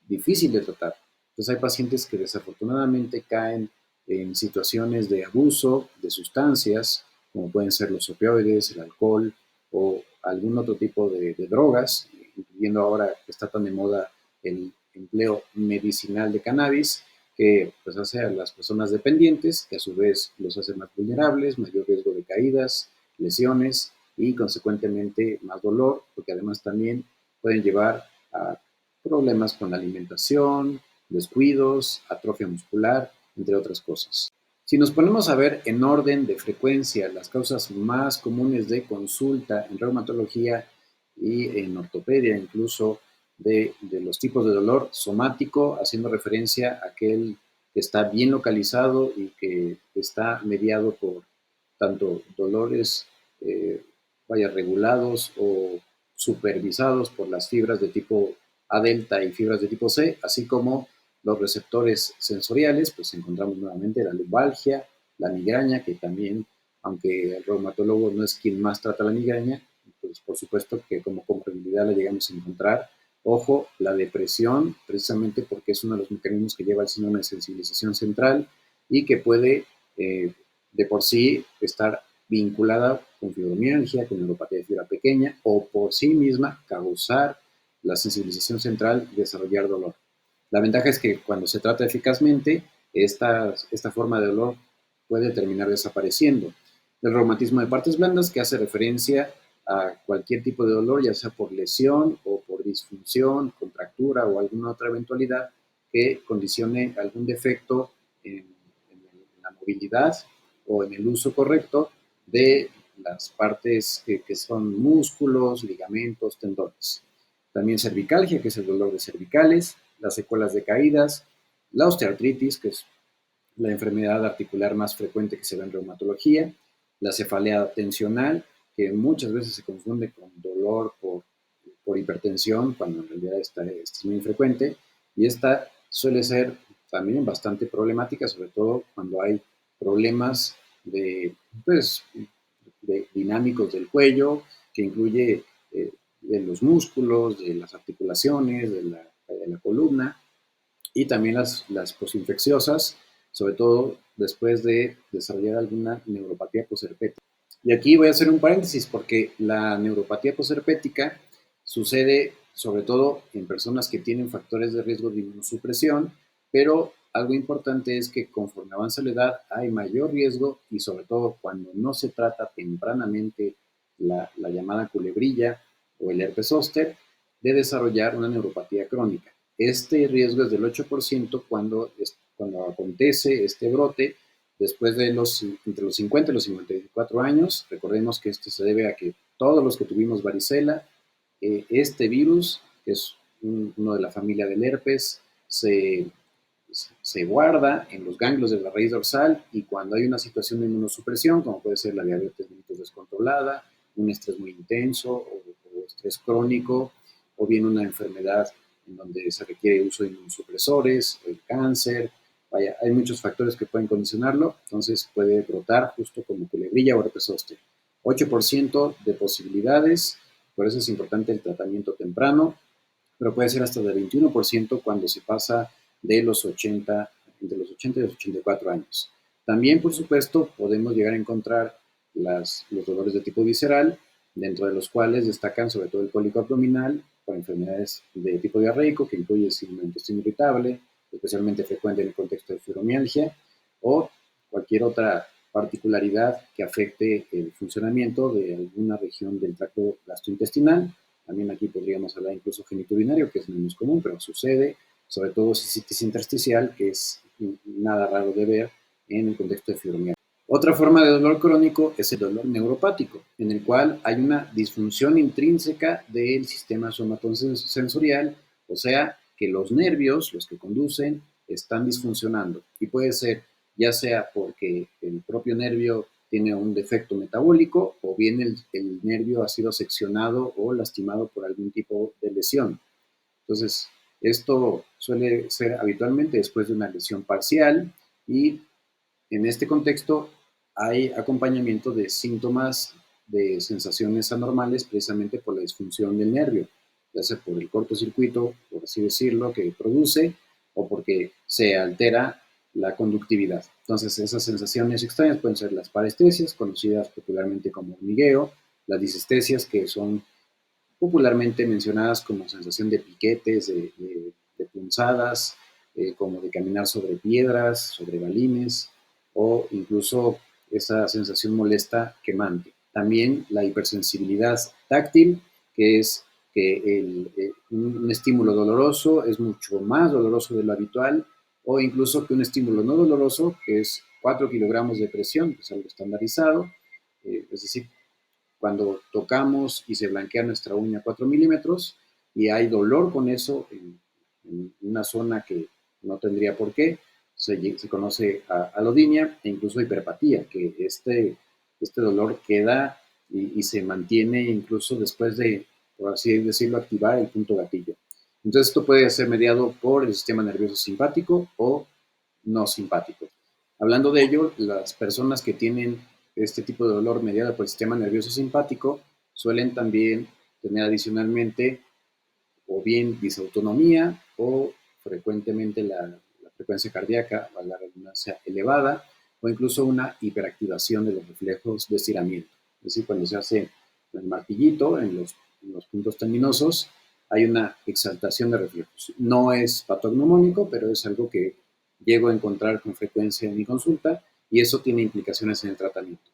difícil de tratar. Entonces hay pacientes que desafortunadamente caen en situaciones de abuso de sustancias, como pueden ser los opioides, el alcohol o algún otro tipo de drogas, incluyendo ahora que está tan de moda el empleo medicinal de cannabis, que pues hace a las personas dependientes, que a su vez los hace más vulnerables, mayor riesgo de caídas, lesiones y consecuentemente más dolor, porque además también pueden llevar a problemas con la alimentación, descuidos, atrofia muscular, entre otras cosas. Si nos ponemos a ver en orden de frecuencia las causas más comunes de consulta en reumatología y en ortopedia, incluso de los tipos de dolor somático, haciendo referencia a aquel que está bien localizado y que está mediado por tanto dolores regulados o supervisados por las fibras de tipo A delta y fibras de tipo C, así como los receptores sensoriales, pues encontramos nuevamente la lumbalgia, la migraña, que también, aunque el reumatólogo no es quien más trata la migraña, pues por supuesto que como comorbilidad la llegamos a encontrar. Ojo, la depresión, precisamente porque es uno de los mecanismos que lleva al síndrome de sensibilización central y que puede de por sí estar vinculada con fibromialgia, con neuropatía de fibra pequeña o por sí misma causar la sensibilización central y desarrollar dolor. La ventaja es que cuando se trata eficazmente, esta forma de dolor puede terminar desapareciendo. El reumatismo de partes blandas, que hace referencia a cualquier tipo de dolor, ya sea por lesión o por disfunción, contractura o alguna otra eventualidad que condicione algún defecto en la movilidad o en el uso correcto de las partes que son músculos, ligamentos, tendones. también cervicalgia, que es el dolor de cervicales, las secuelas de caídas, la osteoartritis, que es la enfermedad articular más frecuente que se ve en reumatología, la cefalea tensional, que muchas veces se confunde con dolor por hipertensión, cuando en realidad esta es muy infrecuente, y esta suele ser también bastante problemática, sobre todo cuando hay problemas de, pues, de dinámicos del cuello, que incluye de los músculos, de las articulaciones, de la columna, y también las posinfecciosas, sobre todo después de desarrollar alguna neuropatía posherpética. Y aquí voy a hacer un paréntesis porque la neuropatía posherpética sucede sobre todo en personas que tienen factores de riesgo de inmunosupresión, pero algo importante es que conforme avanza la edad hay mayor riesgo y sobre todo cuando no se trata tempranamente la llamada culebrilla o el herpes zóster, de desarrollar una neuropatía crónica. Este riesgo es del 8% cuando acontece este brote después de entre los 50 y los 54 años. Recordemos que esto se debe a que todos los que tuvimos varicela, este virus, que es uno de la familia del herpes, se guarda en los ganglios de la raíz dorsal y cuando hay una situación de inmunosupresión, como puede ser la diabetes mellitus descontrolada, un estrés muy intenso o estrés crónico, o bien una enfermedad en donde se requiere uso de inmunosupresores, el cáncer, vaya, hay muchos factores que pueden condicionarlo, entonces puede brotar justo como culebrilla o herpes zóster. 8% de posibilidades, por eso es importante el tratamiento temprano, pero puede ser hasta del 21% cuando se pasa de los 80, entre los 80 y los 84 años. También, por supuesto, podemos llegar a encontrar los dolores de tipo visceral, dentro de los cuales destacan sobre todo el cólico abdominal, por enfermedades de tipo diarreico, que incluye el síndrome de intestino irritable, especialmente frecuente en el contexto de fibromialgia, o cualquier otra particularidad que afecte el funcionamiento de alguna región del tracto gastrointestinal. También aquí podríamos hablar incluso genitourinario, que es menos común, pero sucede, sobre todo cistitis intersticial, que es nada raro de ver en el contexto de fibromialgia. Otra forma de dolor crónico es el dolor neuropático, en el cual hay una disfunción intrínseca del sistema somatosensorial, o sea, que los nervios, los que conducen, están disfuncionando. Y puede ser ya sea porque el propio nervio tiene un defecto metabólico o bien el nervio ha sido seccionado o lastimado por algún tipo de lesión. Entonces, esto suele ser habitualmente después de una lesión parcial y en este contexto hay acompañamiento de síntomas de sensaciones anormales precisamente por la disfunción del nervio, ya sea por el cortocircuito, por así decirlo, que produce o porque se altera la conductividad. Entonces, esas sensaciones extrañas pueden ser las parestesias, conocidas popularmente como hormigueo, las disestesias, que son popularmente mencionadas como sensación de piquetes, de punzadas, como de caminar sobre piedras, sobre balines, o incluso esa sensación molesta quemante. También la hipersensibilidad táctil, que es que un estímulo doloroso es mucho más doloroso de lo habitual, o incluso que un estímulo no doloroso, que es 4 kilogramos de presión, que es algo estandarizado, es decir, cuando tocamos y se blanquea nuestra uña 4 milímetros y hay dolor con eso en una zona que no tendría por qué, se conoce alodinia e incluso hiperpatía, que este dolor queda y se mantiene incluso después de, por así decirlo, activar el punto gatillo. Entonces esto puede ser mediado por el sistema nervioso simpático o no simpático. Hablando de ello, las personas que tienen este tipo de dolor mediado por el sistema nervioso simpático suelen también tener adicionalmente o bien disautonomía o frecuentemente la frecuencia cardíaca, a la redundancia elevada, o incluso una hiperactivación de los reflejos de estiramiento. Es decir, cuando se hace el martillito en los puntos terminosos, hay una exaltación de reflejos. No es patognomónico, pero es algo que llego a encontrar con frecuencia en mi consulta y eso tiene implicaciones en el tratamiento.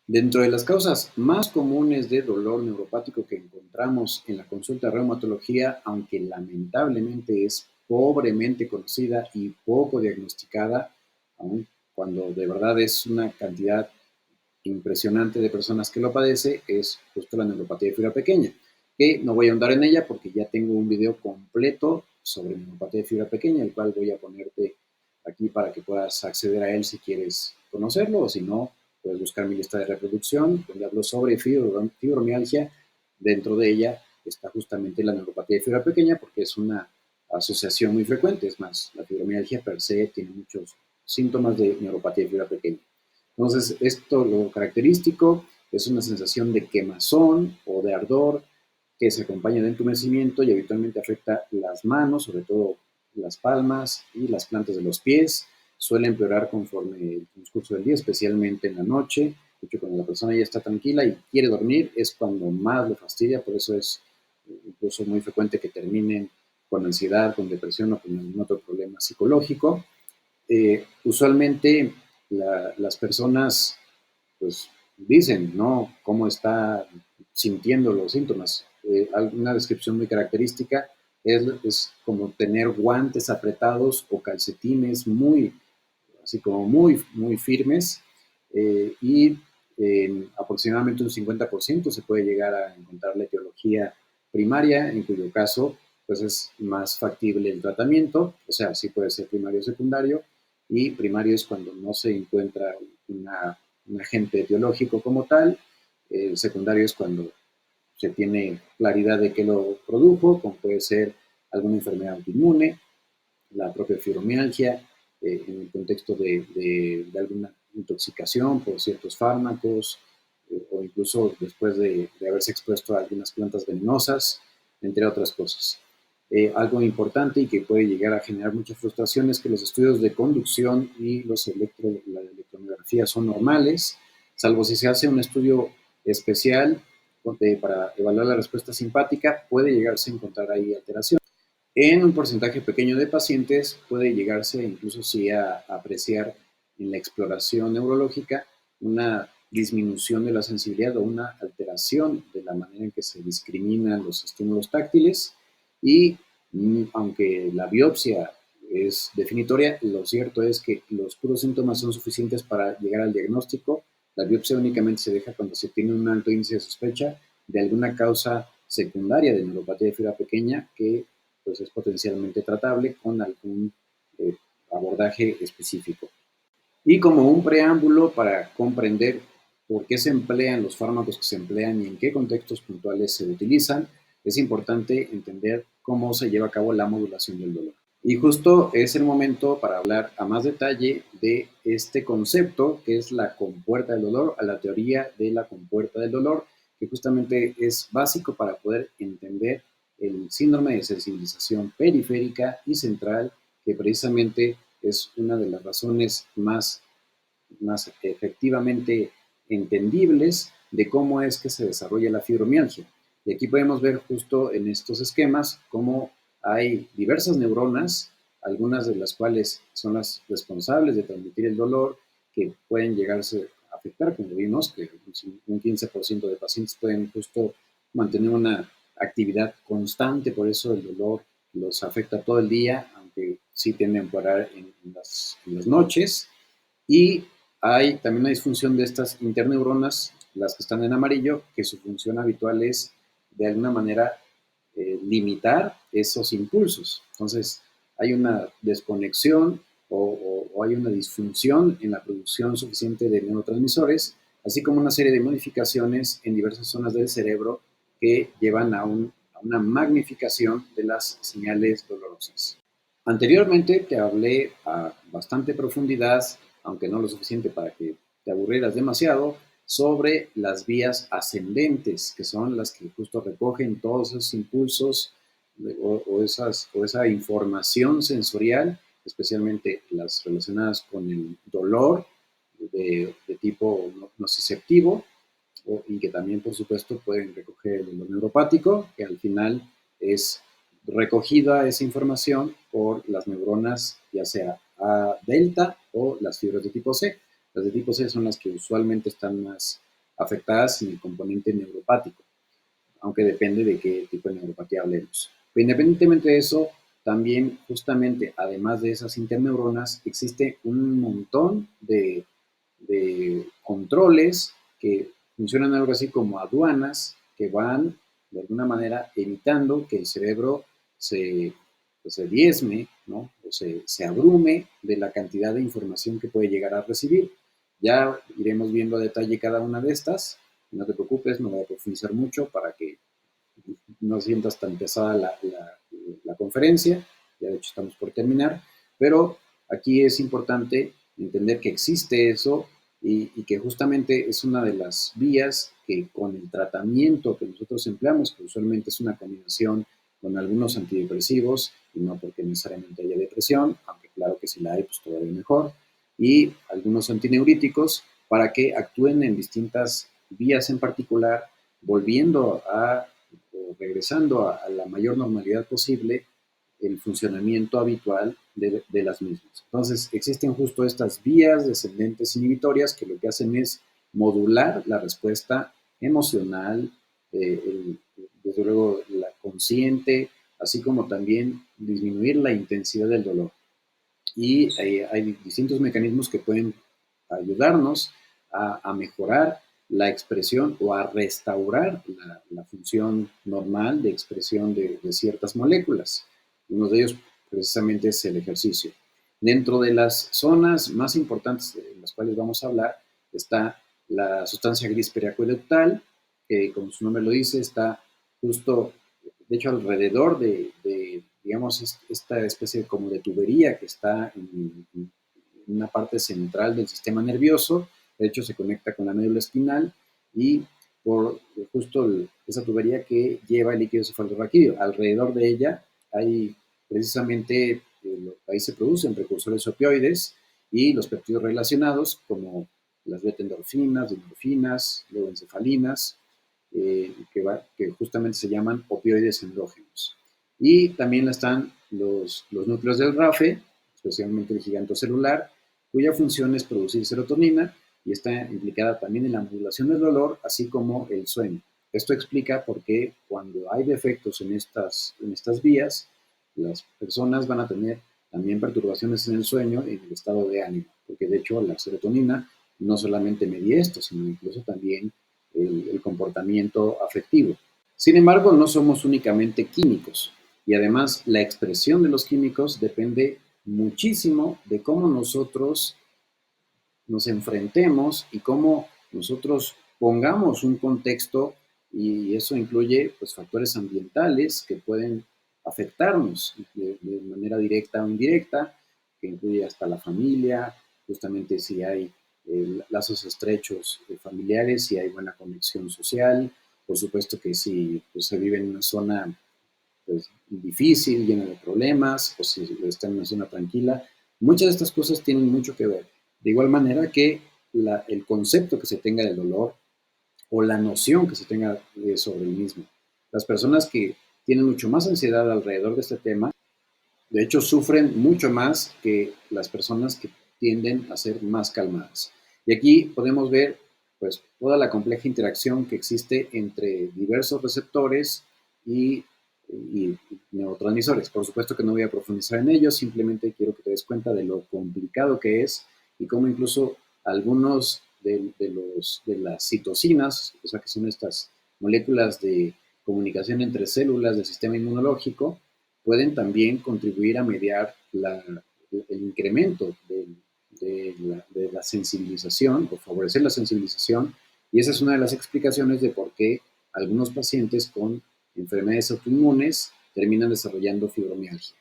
Dentro de las causas más comunes de dolor neuropático que encontramos en la consulta de reumatología, aunque lamentablemente es pobremente conocida y poco diagnosticada, aun cuando de verdad es una cantidad impresionante de personas que lo padece, es justo la neuropatía de fibra pequeña. que no voy a ahondar en ella porque ya tengo un video completo sobre neuropatía de fibra pequeña, el cual voy a ponerte aquí para que puedas acceder a él si quieres conocerlo, o si no, puedes buscar mi lista de reproducción, donde hablo sobre fibromialgia. Dentro de ella está justamente la neuropatía de fibra pequeña, porque es una asociación muy frecuente. Es más, la fibromialgia per se tiene muchos síntomas de neuropatía de fibra pequeña. Entonces, esto lo característico es una sensación de quemazón o de ardor que se acompaña de entumecimiento y habitualmente afecta las manos, sobre todo las palmas y las plantas de los pies. Suele empeorar conforme el transcurso del día, especialmente en la noche. De hecho, cuando la persona ya está tranquila y quiere dormir, es cuando más le fastidia. Por eso es incluso muy frecuente que terminen con ansiedad, con depresión o con algún otro problema psicológico. Usualmente las personas pues dicen, ¿no? Cómo está sintiendo los síntomas. Una descripción muy característica es como tener guantes apretados o calcetines muy, así como muy, muy firmes, y en aproximadamente un 50% se puede llegar a encontrar la etiología primaria, en cuyo caso pues es más factible el tratamiento, o sea, sí puede ser primario o secundario, y primario es cuando no se encuentra un agente etiológico como tal, el secundario es cuando se tiene claridad de qué lo produjo, como puede ser alguna enfermedad autoinmune, la propia fibromialgia, en el contexto de alguna intoxicación por ciertos fármacos, o incluso después de haberse expuesto a algunas plantas venenosas, entre otras cosas. Algo importante y que puede llegar a generar mucha frustración es que los estudios de conducción y la electromiografía son normales, salvo si se hace un estudio especial para evaluar la respuesta simpática, puede llegarse a encontrar ahí alteración. En un porcentaje pequeño de pacientes puede llegarse incluso sí a apreciar en la exploración neurológica una disminución de la sensibilidad o una alteración de la manera en que se discriminan los estímulos táctiles y aunque la biopsia es definitoria, lo cierto es que los puros síntomas son suficientes para llegar al diagnóstico. La biopsia únicamente se deja cuando se tiene un alto índice de sospecha de alguna causa secundaria de neuropatía de fibra pequeña que pues es potencialmente tratable con algún eh, abordaje específico. Y como un preámbulo para comprender por qué se emplean los fármacos que se emplean y en qué contextos puntuales se utilizan, es importante entender cómo se lleva a cabo la modulación del dolor. Y justo es el momento para hablar a más detalle de este concepto que es la compuerta del dolor, a la teoría de la compuerta del dolor, que justamente es básico para poder entender el síndrome de sensibilización periférica y central, que precisamente es una de las razones más efectivamente entendibles de cómo es que se desarrolla la fibromialgia. Y aquí podemos ver justo en estos esquemas cómo hay diversas neuronas, algunas de las cuales son las responsables de transmitir el dolor, que pueden llegarse a afectar, como vimos, que un 15% de pacientes pueden justo mantener una actividad constante, por eso el dolor los afecta todo el día, aunque sí tienden a parar en las noches. Y hay también una disfunción de estas interneuronas, las que están en amarillo, que su función habitual es de alguna manera limitar esos impulsos. Entonces, hay una desconexión o hay una disfunción en la producción suficiente de neurotransmisores, así como una serie de modificaciones en diversas zonas del cerebro que llevan a una magnificación de las señales dolorosas. Anteriormente te hablé a bastante profundidad, aunque no lo suficiente para que te aburrieras demasiado, sobre las vías ascendentes, que son las que justo recogen todos esos impulsos o esa información sensorial, especialmente las relacionadas con el dolor de tipo nociceptivo, y que también, por supuesto, pueden recoger el dolor neuropático, que al final es recogida esa información por las neuronas, ya sea A delta o las fibras de tipo C. Las de tipo C son las que usualmente están más afectadas en el componente neuropático, aunque depende de qué tipo de neuropatía hablemos. Pero independientemente de eso, también justamente, además de esas interneuronas, existe un montón de controles que funcionan algo así como aduanas que van de alguna manera evitando que el cerebro se, pues, se diezme, ¿no? O se abrume de la cantidad de información que puede llegar a recibir. Ya iremos viendo a detalle cada una de estas. No te preocupes, no voy a profundizar mucho para que no sientas tan pesada la conferencia. Ya de hecho estamos por terminar. Pero aquí es importante entender que existe eso y que justamente es una de las vías que con el tratamiento que nosotros empleamos, que usualmente es una combinación con algunos antidepresivos, y no porque necesariamente haya depresión, aunque claro que si la hay, pues todavía mejor, y algunos antineuríticos para que actúen en distintas vías en particular, volviendo a o regresando a la mayor normalidad posible el funcionamiento habitual de las mismas. Entonces, existen justo estas vías descendentes inhibitorias que lo que hacen es modular la respuesta emocional, desde luego la consciente, así como también disminuir la intensidad del dolor. Y hay distintos mecanismos que pueden ayudarnos a mejorar la expresión o a restaurar la función normal de expresión de ciertas moléculas. Uno de ellos precisamente es el ejercicio. Dentro de las zonas más importantes de las cuales vamos a hablar está la sustancia gris periacueductal, que como su nombre lo dice, está justo, de hecho, alrededor digamos, esta especie como de tubería que está en una parte central del sistema nervioso. De hecho, se conecta con la médula espinal y por justo esa tubería que lleva el líquido cefalorraquídeo. Alrededor de ella hay precisamente, ahí se producen precursores opioides y los péptidos relacionados como las beta-endorfinas, endorfinas, luego encefalinas, que justamente se llaman opioides endógenos. Y también están los núcleos del RAFE, especialmente el gigantocelular, cuya función es producir serotonina y está implicada también en la modulación del dolor, así como el sueño. Esto explica por qué cuando hay defectos en estas vías, las personas van a tener también perturbaciones en el sueño y en el estado de ánimo, porque de hecho la serotonina no solamente media esto, sino incluso también el comportamiento afectivo. Sin embargo, no somos únicamente químicos y además la expresión de los químicos depende muchísimo de cómo nosotros nos enfrentemos y cómo nosotros pongamos un contexto, y eso incluye pues, factores ambientales que pueden afectarnos de manera directa o indirecta, que incluye hasta la familia, justamente si hay lazos estrechos familiares, si hay buena conexión social, por supuesto que si pues, se vive en una zona pues, difícil, llena de problemas, o si está en una zona tranquila. Muchas de estas cosas tienen mucho que ver. De igual manera que el concepto que se tenga del dolor o la noción que se tenga sobre el mismo. Las personas que tienen mucho más ansiedad alrededor de este tema, de hecho, sufren mucho más que las personas que tienden a ser más calmadas. Y aquí podemos ver pues, toda la compleja interacción que existe entre diversos receptores y neurotransmisores. Por supuesto que no voy a profundizar en ello, simplemente quiero que te des cuenta de lo complicado que es y cómo incluso algunos de las citocinas, o sea que son estas moléculas de comunicación entre células del sistema inmunológico, pueden también contribuir a mediar el incremento de la sensibilización o favorecer la sensibilización. Y esa es una de las explicaciones de por qué algunos pacientes con enfermedades autoinmunes terminan desarrollando fibromialgia.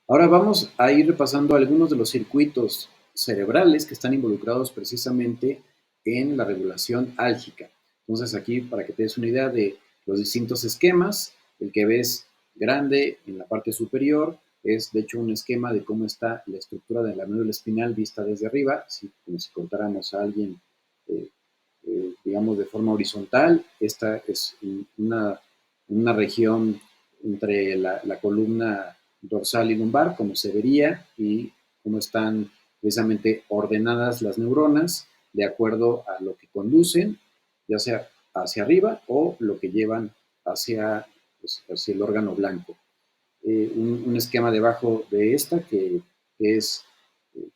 Ahora vamos a ir repasando algunos de los circuitos cerebrales que están involucrados precisamente en la regulación álgica. Entonces aquí, para que te des una idea de los distintos esquemas, el que ves grande en la parte superior es de hecho un esquema de cómo está la estructura de la médula espinal vista desde arriba, como si cortáramos a alguien, eh, digamos, de forma horizontal. Esta es una región entre la columna dorsal y lumbar, como se vería, y cómo están precisamente ordenadas las neuronas de acuerdo a lo que conducen, ya sea hacia arriba o lo que llevan hacia, pues, hacia el órgano blanco. Un esquema debajo de esta que es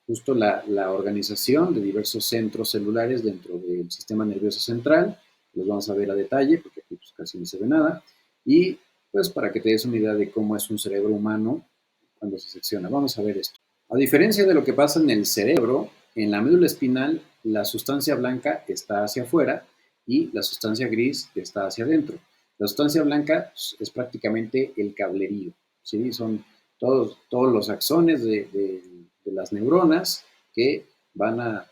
justo la organización de diversos centros celulares dentro del sistema nervioso central. Los vamos a ver a detalle porque aquí pues, casi no se ve nada. Y pues para que te des una idea de cómo es un cerebro humano cuando se secciona. Vamos a ver esto. A diferencia de lo que pasa en el cerebro, en la médula espinal la sustancia blanca está hacia afuera y la sustancia gris está hacia adentro. La sustancia blanca es prácticamente el cablerío, ¿sí? Son todos los axones de las neuronas que van a,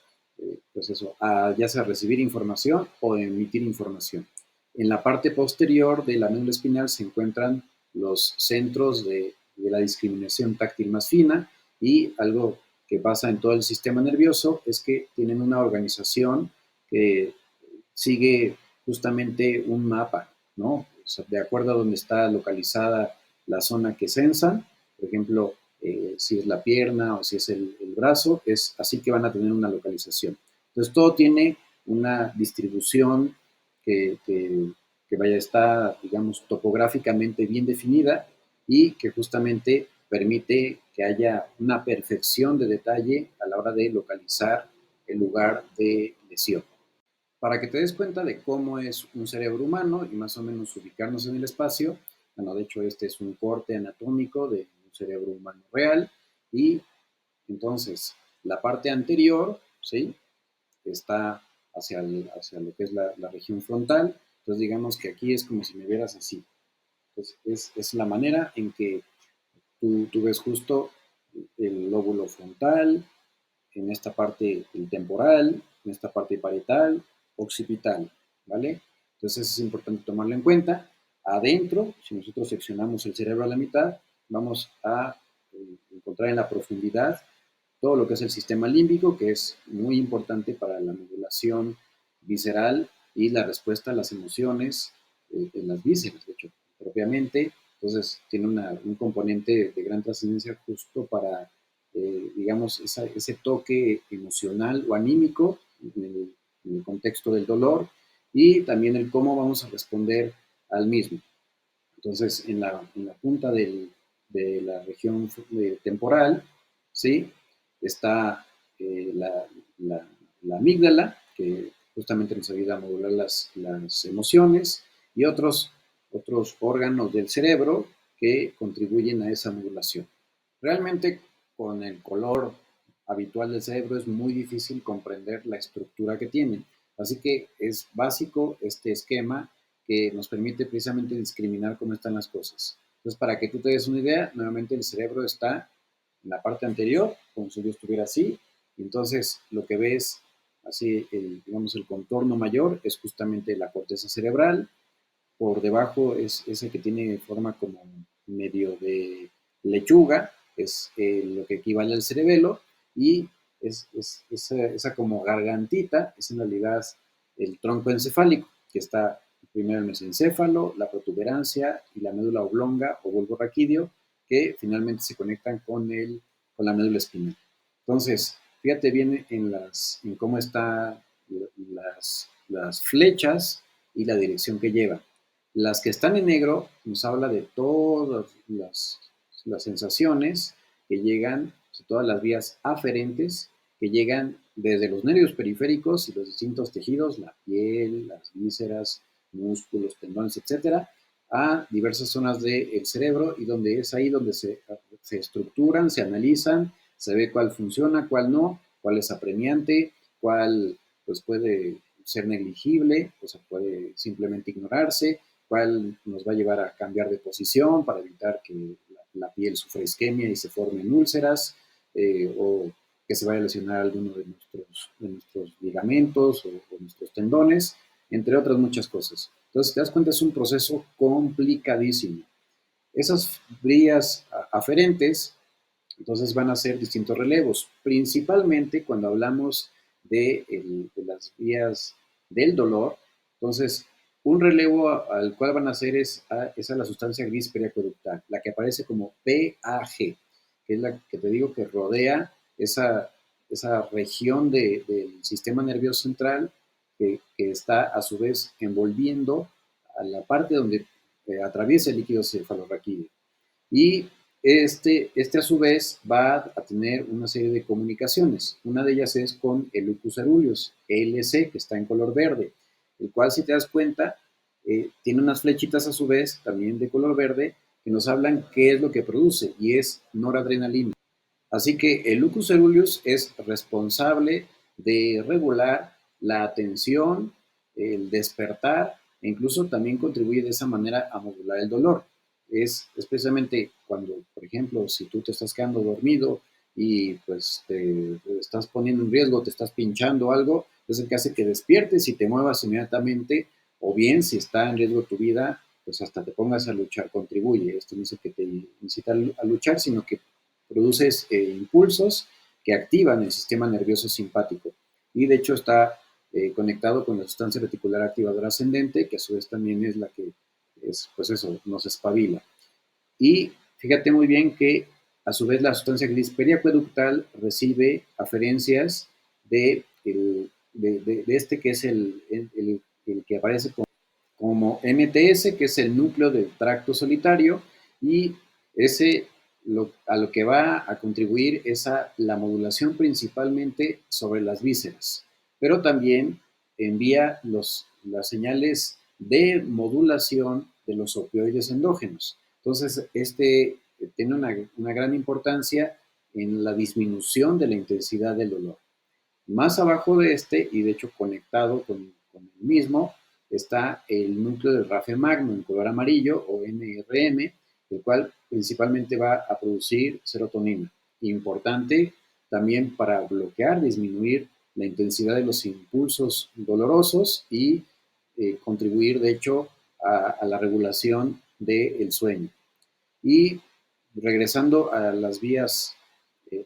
pues eso, a ya sea recibir información o emitir información. En la parte posterior de la médula espinal se encuentran los centros de la discriminación táctil más fina, y algo que pasa en todo el sistema nervioso es que tienen una organización que sigue justamente un mapa, ¿no? O sea, de acuerdo a donde está localizada la zona que sensan, por ejemplo, si es la pierna o si es el brazo, es así que van a tener una localización. Entonces, todo tiene una distribución que vaya a estar, digamos, topográficamente bien definida y que justamente permite que haya una perfección de detalle a la hora de localizar el lugar de lesión. Para que te des cuenta de cómo es un cerebro humano y más o menos ubicarnos en el espacio, bueno, de hecho este es un corte anatómico de un cerebro humano real y entonces la parte anterior, ¿sí? Está hacia lo que es la región frontal, entonces digamos que aquí es como si me vieras así. Entonces es la manera en que tú ves justo el lóbulo frontal, en esta parte el temporal, en esta parte parietal, occipital, ¿vale? Entonces es importante tomarlo en cuenta. Adentro, si nosotros seccionamos el cerebro a la mitad, vamos a encontrar en la profundidad todo lo que es el sistema límbico, que es muy importante para la modulación visceral y la respuesta a las emociones en las vísceras, de hecho, propiamente. Entonces, tiene un componente de gran trascendencia justo para, digamos, ese toque emocional o anímico en el contexto del dolor y también el cómo vamos a responder al mismo. Entonces, en la punta de la región temporal, ¿sí? Está la, la, la amígdala, que justamente nos ayuda a modular las emociones, y otros órganos del cerebro que contribuyen a esa modulación. Realmente, con el color habitual del cerebro es muy difícil comprender la estructura que tiene. Así que es básico este esquema que nos permite precisamente discriminar cómo están las cosas. Entonces, para que tú te des una idea, nuevamente el cerebro está en la parte anterior, como si yo estuviera así, y entonces lo que ves, así, digamos, el contorno mayor es justamente la corteza cerebral, por debajo es ese que tiene forma como medio de lechuga, es lo que equivale al cerebelo, y esa como gargantita es en realidad el tronco encefálico, que está primero el mesencéfalo, la protuberancia y la médula oblonga o bulbo raquídeo, que finalmente se conectan con la médula espinal. Entonces, fíjate bien en cómo están las flechas y la dirección que llevan. Las que están en negro nos habla de todas las sensaciones que llegan, todas las vías aferentes que llegan desde los nervios periféricos y los distintos tejidos, la piel, las vísceras, músculos, tendones, etcétera, a diversas zonas del cerebro y donde es ahí donde se estructuran, se analizan, se ve cuál funciona, cuál no, cuál es apremiante, cuál pues puede ser negligible, o sea, puede simplemente ignorarse, cuál nos va a llevar a cambiar de posición para evitar que la piel sufra isquemia y se formen úlceras, o que se vaya a lesionar alguno de nuestros ligamentos o nuestros tendones, entre otras muchas cosas. Entonces, si te das cuenta, es un proceso complicadísimo. Esas vías aferentes, entonces van a ser distintos relevos, principalmente cuando hablamos de las vías del dolor. Entonces, un relevo al cual van a hacer es a la sustancia gris periacueductal, la que aparece como PAG, que es la que te digo que rodea esa región del sistema nervioso central que está a su vez envolviendo a la parte donde atraviesa el líquido cefalorraquídeo. Y este a su vez va a tener una serie de comunicaciones. Una de ellas es con el lupus ceruleus, LC, que está en color verde, el cual si te das cuenta tiene unas flechitas a su vez, también de color verde, que nos hablan qué es lo que produce, y es noradrenalina. Así que el lucus ceruleus es responsable de regular la atención, el despertar, e incluso también contribuye de esa manera a modular el dolor. Es especialmente cuando, por ejemplo, si tú te estás quedando dormido y pues te estás poniendo en riesgo, te estás pinchando algo, es el que hace que despiertes y te muevas inmediatamente, o bien si está en riesgo tu vida, pues hasta te pongas a luchar, contribuye. Esto no dice que te incita a luchar, sino que produces impulsos que activan el sistema nervioso simpático, y de hecho está conectado con la sustancia reticular activadora ascendente, que a su vez también es la que es, pues eso, nos espabila. Y fíjate muy bien que a su vez la sustancia gris periacueductal recibe aferencias de este que es el que aparece como MTS, que es el núcleo del tracto solitario, y ese a lo que va a contribuir es a la modulación principalmente sobre las vísceras, pero también envía las señales de modulación de los opioides endógenos. Entonces, tiene una gran importancia en la disminución de la intensidad del dolor. Más abajo de este, y de hecho conectado con el mismo, está el núcleo del rafe magno en color amarillo, o NRM, el cual principalmente va a producir serotonina. Importante también para bloquear, disminuir la intensidad de los impulsos dolorosos y contribuir, de hecho, a la regulación del sueño. Y regresando a las vías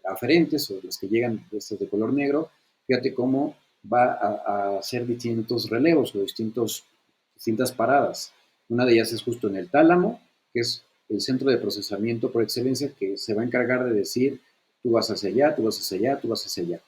aferentes, o las que llegan de color negro, fíjate cómo va a hacer distintos relevos o distintas paradas. Una de ellas es justo en el tálamo, que es el centro de procesamiento por excelencia, que se va a encargar de decir, tú vas hacia allá, tú vas hacia allá, tú vas hacia allá.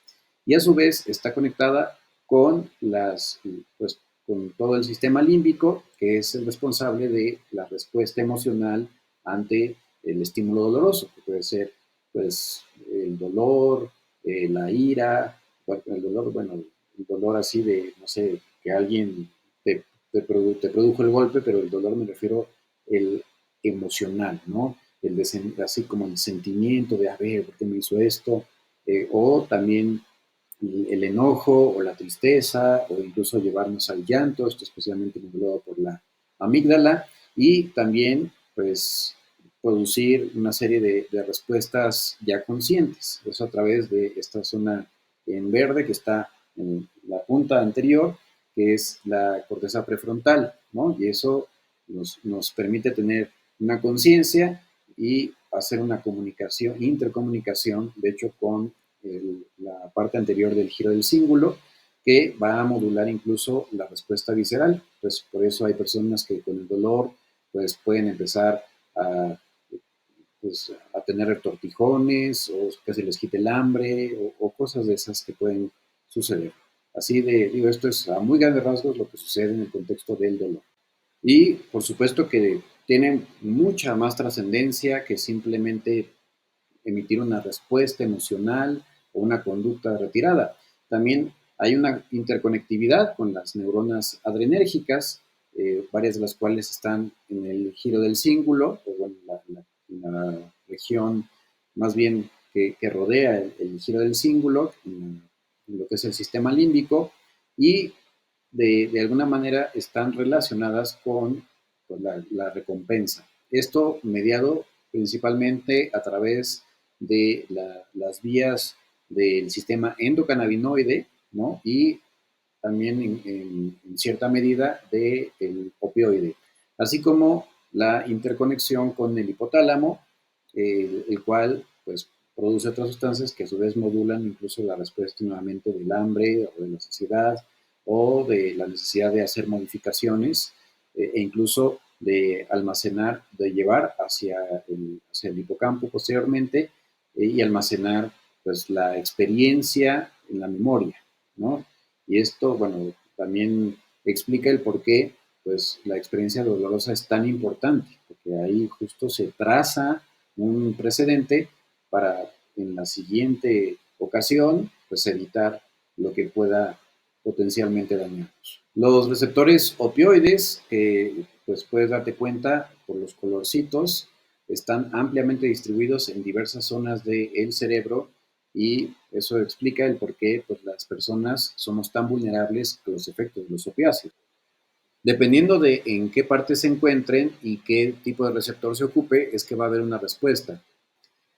Y a su vez está conectada con pues, con todo el sistema límbico, que es el responsable de la respuesta emocional ante el estímulo doloroso, que puede ser pues el dolor, la ira, el dolor, bueno, el dolor así de, no sé, que alguien te produjo el golpe, pero el dolor me refiero el emocional, ¿no? Así como el sentimiento de, a ver, ¿por qué me hizo esto? O también el enojo o la tristeza, o incluso llevarnos al llanto, esto especialmente modulado por la amígdala, y también pues producir una serie de respuestas ya conscientes, eso a través de esta zona en verde que está en la punta anterior, que es la corteza prefrontal, ¿no? Y eso nos permite tener una conciencia y hacer una comunicación, intercomunicación, de hecho, con la parte anterior del giro del cíngulo, que va a modular incluso la respuesta visceral. Pues por eso hay personas que con el dolor pues pueden empezar a, pues, a tener retortijones, o que se les quite el hambre, o cosas de esas que pueden suceder. Así de, digo, esto es a muy grandes rasgos lo que sucede en el contexto del dolor. Y por supuesto que tienen mucha más trascendencia que simplemente emitir una respuesta emocional o una conducta retirada. También hay una interconectividad con las neuronas adrenérgicas, varias de las cuales están en el giro del cíngulo, o bueno, la región más bien que rodea el giro del cíngulo, en lo que es el sistema límbico, y de alguna manera están relacionadas con la recompensa. Esto mediado principalmente a través de las vías del sistema endocannabinoide, ¿no? Y también en cierta medida del opioide, así como la interconexión con el hipotálamo, el cual pues produce otras sustancias que a su vez modulan incluso la respuesta nuevamente del hambre o de la saciedad, o de la necesidad de hacer modificaciones, e incluso de almacenar, de llevar hacia el hipocampo posteriormente, y almacenar pues la experiencia en la memoria, ¿no? Y esto, bueno, también explica el por qué pues la experiencia dolorosa es tan importante, porque ahí justo se traza un precedente para en la siguiente ocasión pues evitar lo que pueda potencialmente dañados. Los receptores opioides, que pues puedes darte cuenta por los colorcitos, están ampliamente distribuidos en diversas zonas del cerebro y eso explica el por qué pues, las personas somos tan vulnerables a los efectos de los opiáceos. Dependiendo de en qué parte se encuentren y qué tipo de receptor se ocupe, es que va a haber una respuesta.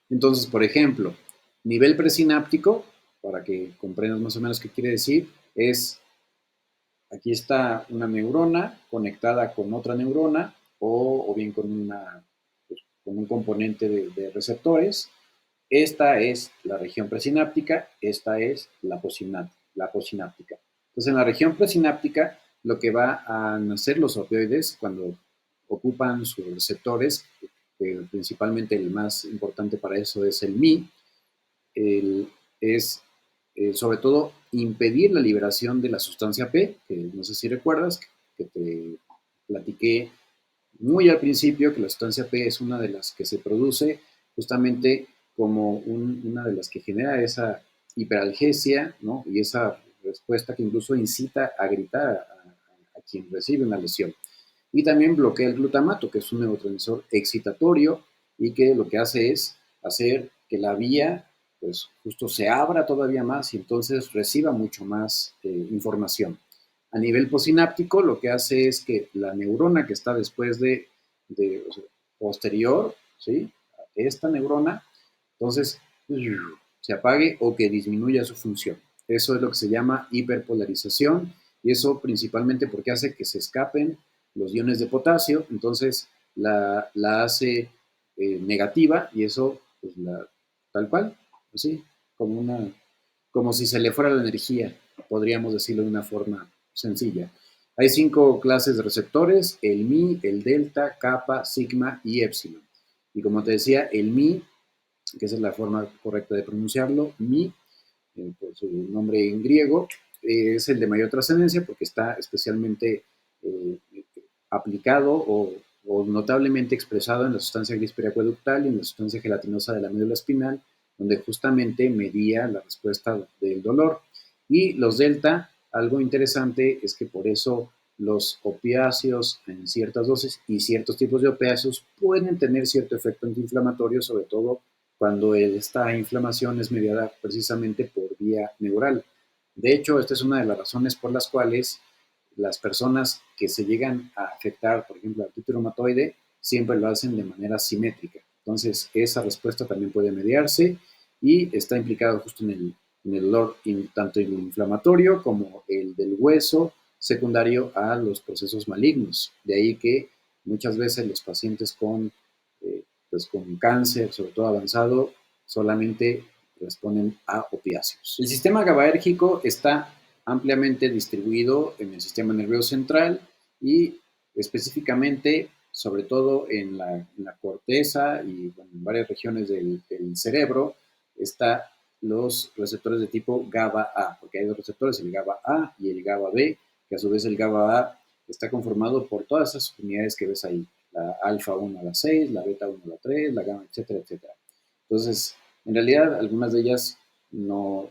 Entonces, por ejemplo, nivel presináptico, para que comprendas más o menos qué quiere decir, es aquí está una neurona conectada con otra neurona o bien con, pues, con un componente de receptores. Esta es la región presináptica, esta es la posináptica. Entonces, en la región presináptica, lo que va a nacer los opioides cuando ocupan sus receptores, principalmente el más importante para eso es el Mi, el, es sobre todo impedir la liberación de la sustancia P, que no sé si recuerdas, que te platiqué muy al principio que la sustancia P es una de las que se produce justamente como una de las que genera esa hiperalgesia, ¿no? Y esa respuesta que incluso incita a gritar a quien recibe una lesión. Y también bloquea el glutamato, que es un neurotransmisor excitatorio y que lo que hace es hacer que la vía pues justo se abra todavía más y entonces reciba mucho más información. A nivel posináptico, lo que hace es que la neurona que está después o sea, posterior, ¿sí? Esta neurona, entonces se apague o que disminuya su función. Eso es lo que se llama hiperpolarización y eso principalmente porque hace que se escapen los iones de potasio, entonces la hace negativa y eso, pues tal cual, así, como, como si se le fuera la energía, podríamos decirlo de una forma sencilla. Hay 5 clases de receptores, el Mi, el Delta, Kappa, Sigma y Epsilon. Y como te decía, el Mi, que esa es la forma correcta de pronunciarlo, Mi, por su nombre en griego, es el de mayor trascendencia porque está especialmente eh, aplicado o, notablemente expresado en la sustancia gris periacueductal y en la sustancia gelatinosa de la médula espinal, donde justamente medía la respuesta del dolor. Y los delta, algo interesante es que por eso los opiáceos en ciertas dosis y ciertos tipos de opiáceos pueden tener cierto efecto antiinflamatorio, sobre todo cuando esta inflamación es mediada precisamente por vía neural. De hecho, esta es una de las razones por las cuales las personas que se llegan a afectar, por ejemplo, la artritis reumatoide, siempre lo hacen de manera simétrica. Entonces, esa respuesta también puede mediarse y está implicado justo en el dolor tanto el inflamatorio como el del hueso, secundario a los procesos malignos. De ahí que muchas veces los pacientes pues con cáncer, sobre todo avanzado, solamente responden a opiáceos. El sistema GABAérgico está ampliamente distribuido en el sistema nervioso central y específicamente, sobre todo en la corteza y bueno, en varias regiones del cerebro, están los receptores de tipo GABA-A, porque hay dos receptores, el GABA-A y el GABA-B, que a su vez el GABA-A está conformado por todas esas unidades que ves ahí, la alfa 1 a la 6, la beta 1 a la 3, la gamma, etcétera, etcétera. Entonces, en realidad, algunas de ellas no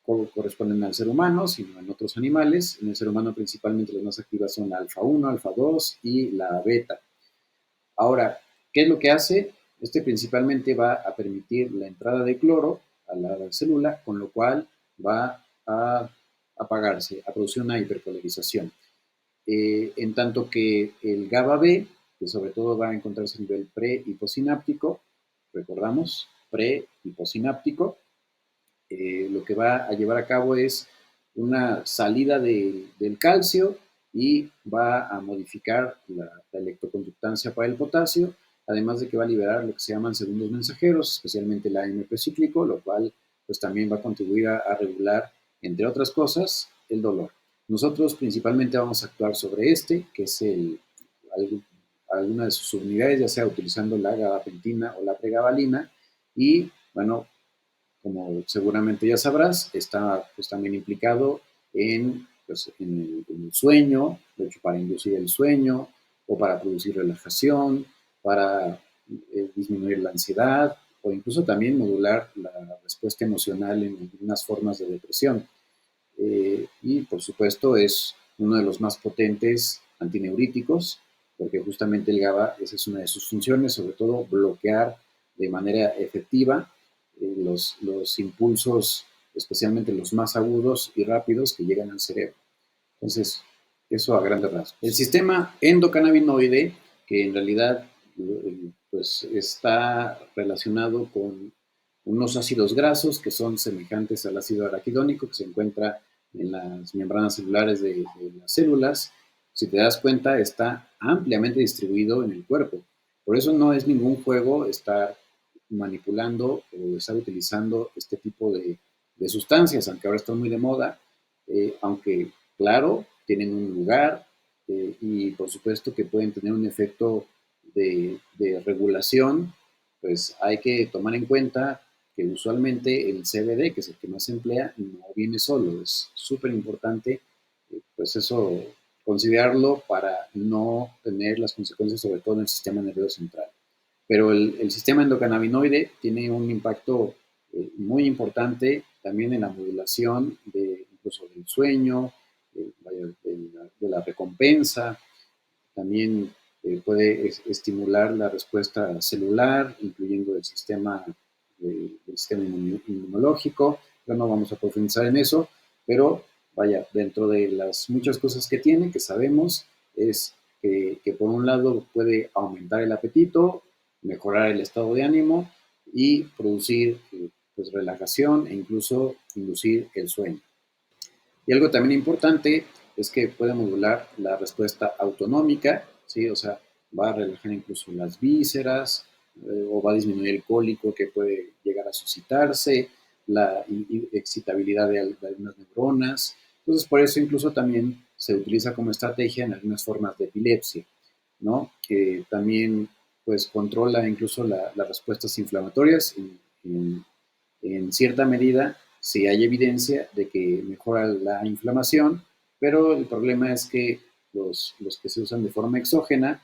corresponden al ser humano, sino en otros animales. En el ser humano principalmente las más activas son la alfa 1, alfa 2 y la beta. Ahora, ¿qué es lo que hace? Este principalmente va a permitir la entrada de cloro a la célula, con lo cual va a apagarse, a producir una hiperpolarización. En tanto que el GABA-B, que sobre todo va a encontrarse a nivel pre y postsináptico, recordamos, pre y postsináptico, lo que va a llevar a cabo es una salida del calcio y va a modificar la electroconductancia para el potasio, además de que va a liberar lo que se llaman segundos mensajeros, especialmente el AMP cíclico, lo cual pues también va a contribuir a regular, entre otras cosas, el dolor. Nosotros principalmente vamos a actuar sobre este, que es alguna de sus subunidades, ya sea utilizando la gabapentina o la pregabalina, y bueno, como seguramente ya sabrás, está pues, también implicado en el sueño, de hecho para inducir el sueño o para producir relajación, para disminuir la ansiedad o incluso también modular la respuesta emocional en algunas formas de depresión. y por supuesto es uno de los más potentes antineuríticos, porque justamente el GABA, esa es una de sus funciones, sobre todo bloquear de manera efectiva los impulsos, especialmente los más agudos y rápidos que llegan al cerebro. Entonces, eso a grandes rasgos. El sistema endocannabinoide, que en realidad pues, está relacionado con unos ácidos grasos que son semejantes al ácido araquidónico que se encuentra en las membranas celulares de las células. Si te das cuenta, está ampliamente distribuido en el cuerpo. Por eso no es ningún juego estar manipulando o estar utilizando este tipo de sustancias, aunque ahora están muy de moda, aunque claro, tienen un lugar y por supuesto que pueden tener un efecto de regulación, pues hay que tomar en cuenta que usualmente el CBD, que es el que más se emplea, no viene solo. Es súper importante, pues eso, considerarlo para no tener las consecuencias, sobre todo en el sistema nervioso central. Pero el sistema endocannabinoide tiene un impacto muy importante también en la modulación de, incluso del sueño, de la recompensa, también puede estimular la respuesta celular, incluyendo el sistema inmunológico. Ya no vamos a profundizar en eso, pero vaya, dentro de las muchas cosas que tiene, que sabemos, es que por un lado puede aumentar el apetito, mejorar el estado de ánimo y producir pues, relajación e incluso inducir el sueño. Y algo también importante es que puede modular la respuesta autonómica, ¿sí? O sea, va a relajar incluso las vísceras o va a disminuir el cólico que puede llegar a suscitarse, la excitabilidad de algunas neuronas. Entonces, por eso incluso también se utiliza como estrategia en algunas formas de epilepsia, ¿no? Que también pues controla incluso las respuestas inflamatorias en cierta medida sí hay evidencia de que mejora la inflamación, pero el problema es que los que se usan de forma exógena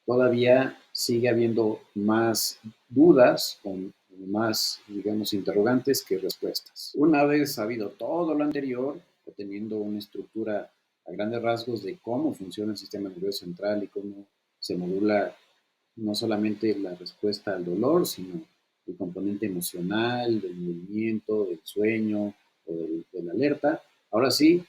todavía sigue habiendo más dudas o más, digamos, interrogantes que respuestas. Una vez sabido todo lo anterior, o teniendo una estructura a grandes rasgos de cómo funciona el sistema nervioso central y cómo se modula no solamente la respuesta al dolor, sino el componente emocional, del movimiento, del sueño o de la alerta. Ahora sí,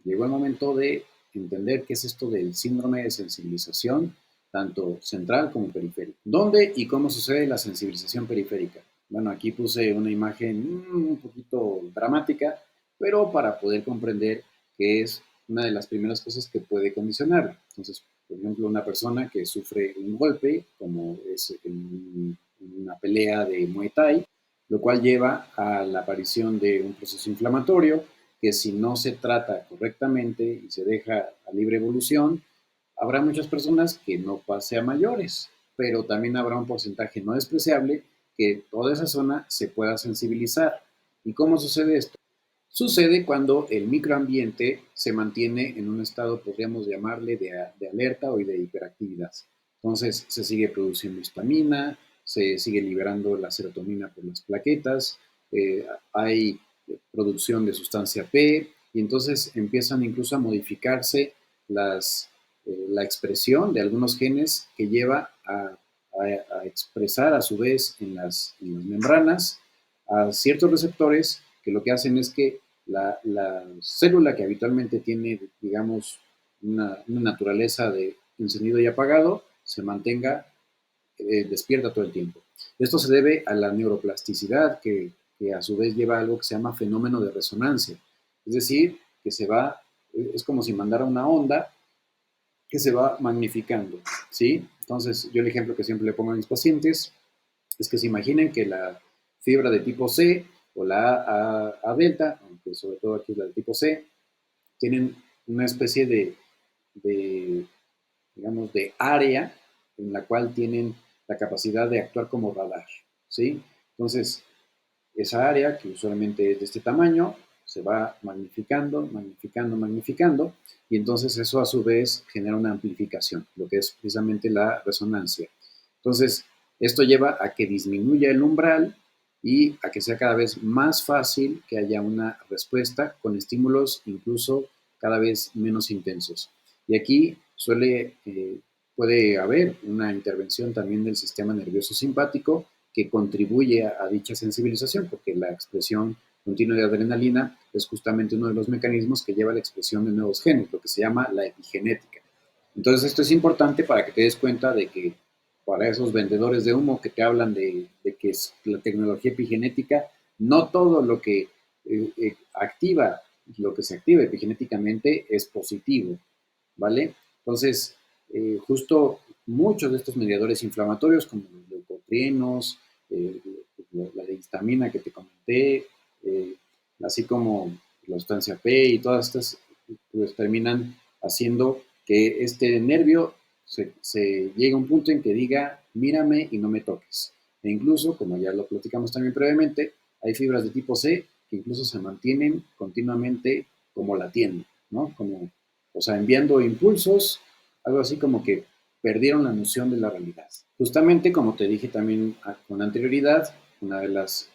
llegó el momento de entender qué es esto del síndrome de sensibilización, tanto central como periférica. ¿Dónde y cómo sucede la sensibilización periférica? Bueno, aquí puse una imagen un poquito dramática, pero para poder comprender que es una de las primeras cosas que puede condicionar. Entonces, por ejemplo, una persona que sufre un golpe, como es en una pelea de Muay Thai, lo cual lleva a la aparición de un proceso inflamatorio que si no se trata correctamente y se deja a libre evolución, habrá muchas personas que no pase a mayores, pero también habrá un porcentaje no despreciable que toda esa zona se pueda sensibilizar. ¿Y cómo sucede esto? Sucede cuando el microambiente se mantiene en un estado, podríamos llamarle, de alerta o de hiperactividad. Entonces se sigue produciendo histamina, se sigue liberando la serotonina por las plaquetas, hay producción de sustancia P y entonces empiezan incluso a modificarse la expresión de algunos genes que lleva a expresar a su vez en las membranas a ciertos receptores que lo que hacen es que la célula que habitualmente tiene, digamos, una naturaleza de encendido y apagado, se mantenga despierta todo el tiempo. Esto se debe a la neuroplasticidad que a su vez lleva a algo que se llama fenómeno de resonancia. Es decir, que se va, es como si mandara una onda que se va magnificando, ¿sí? Entonces, yo el ejemplo que siempre le pongo a mis pacientes es que se imaginen que la fibra de tipo C o la A delta, aunque sobre todo aquí es la de tipo C, tienen una especie de, digamos, de área en la cual tienen la capacidad de actuar como radar, ¿sí? Entonces, esa área, que usualmente es de este tamaño, se va magnificando, magnificando, magnificando, y entonces eso a su vez genera una amplificación, lo que es precisamente la resonancia. Entonces, esto lleva a que disminuya el umbral y a que sea cada vez más fácil que haya una respuesta con estímulos incluso cada vez menos intensos. Y aquí puede haber una intervención también del sistema nervioso simpático que contribuye a dicha sensibilización, porque la expresión continua de adrenalina es justamente uno de los mecanismos que lleva a la expresión de nuevos genes, lo que se llama la epigenética. Entonces esto es importante para que te des cuenta de que para esos vendedores de humo que te hablan de que es la tecnología epigenética, no todo lo que activa, lo que se activa epigenéticamente es positivo, ¿vale? Entonces, justo muchos de estos mediadores inflamatorios, como los leucotrienos, eh, la histamina que te comenté, eh, así como la sustancia P y todas estas, pues terminan haciendo que este nervio se llegue a un punto en que diga, mírame y no me toques. E incluso, como ya lo platicamos también previamente, hay fibras de tipo C que incluso se mantienen continuamente como latiendo, ¿no? Como, o sea, enviando impulsos, algo así como que perdieron la noción de la realidad. Justamente, como te dije también con anterioridad, una de las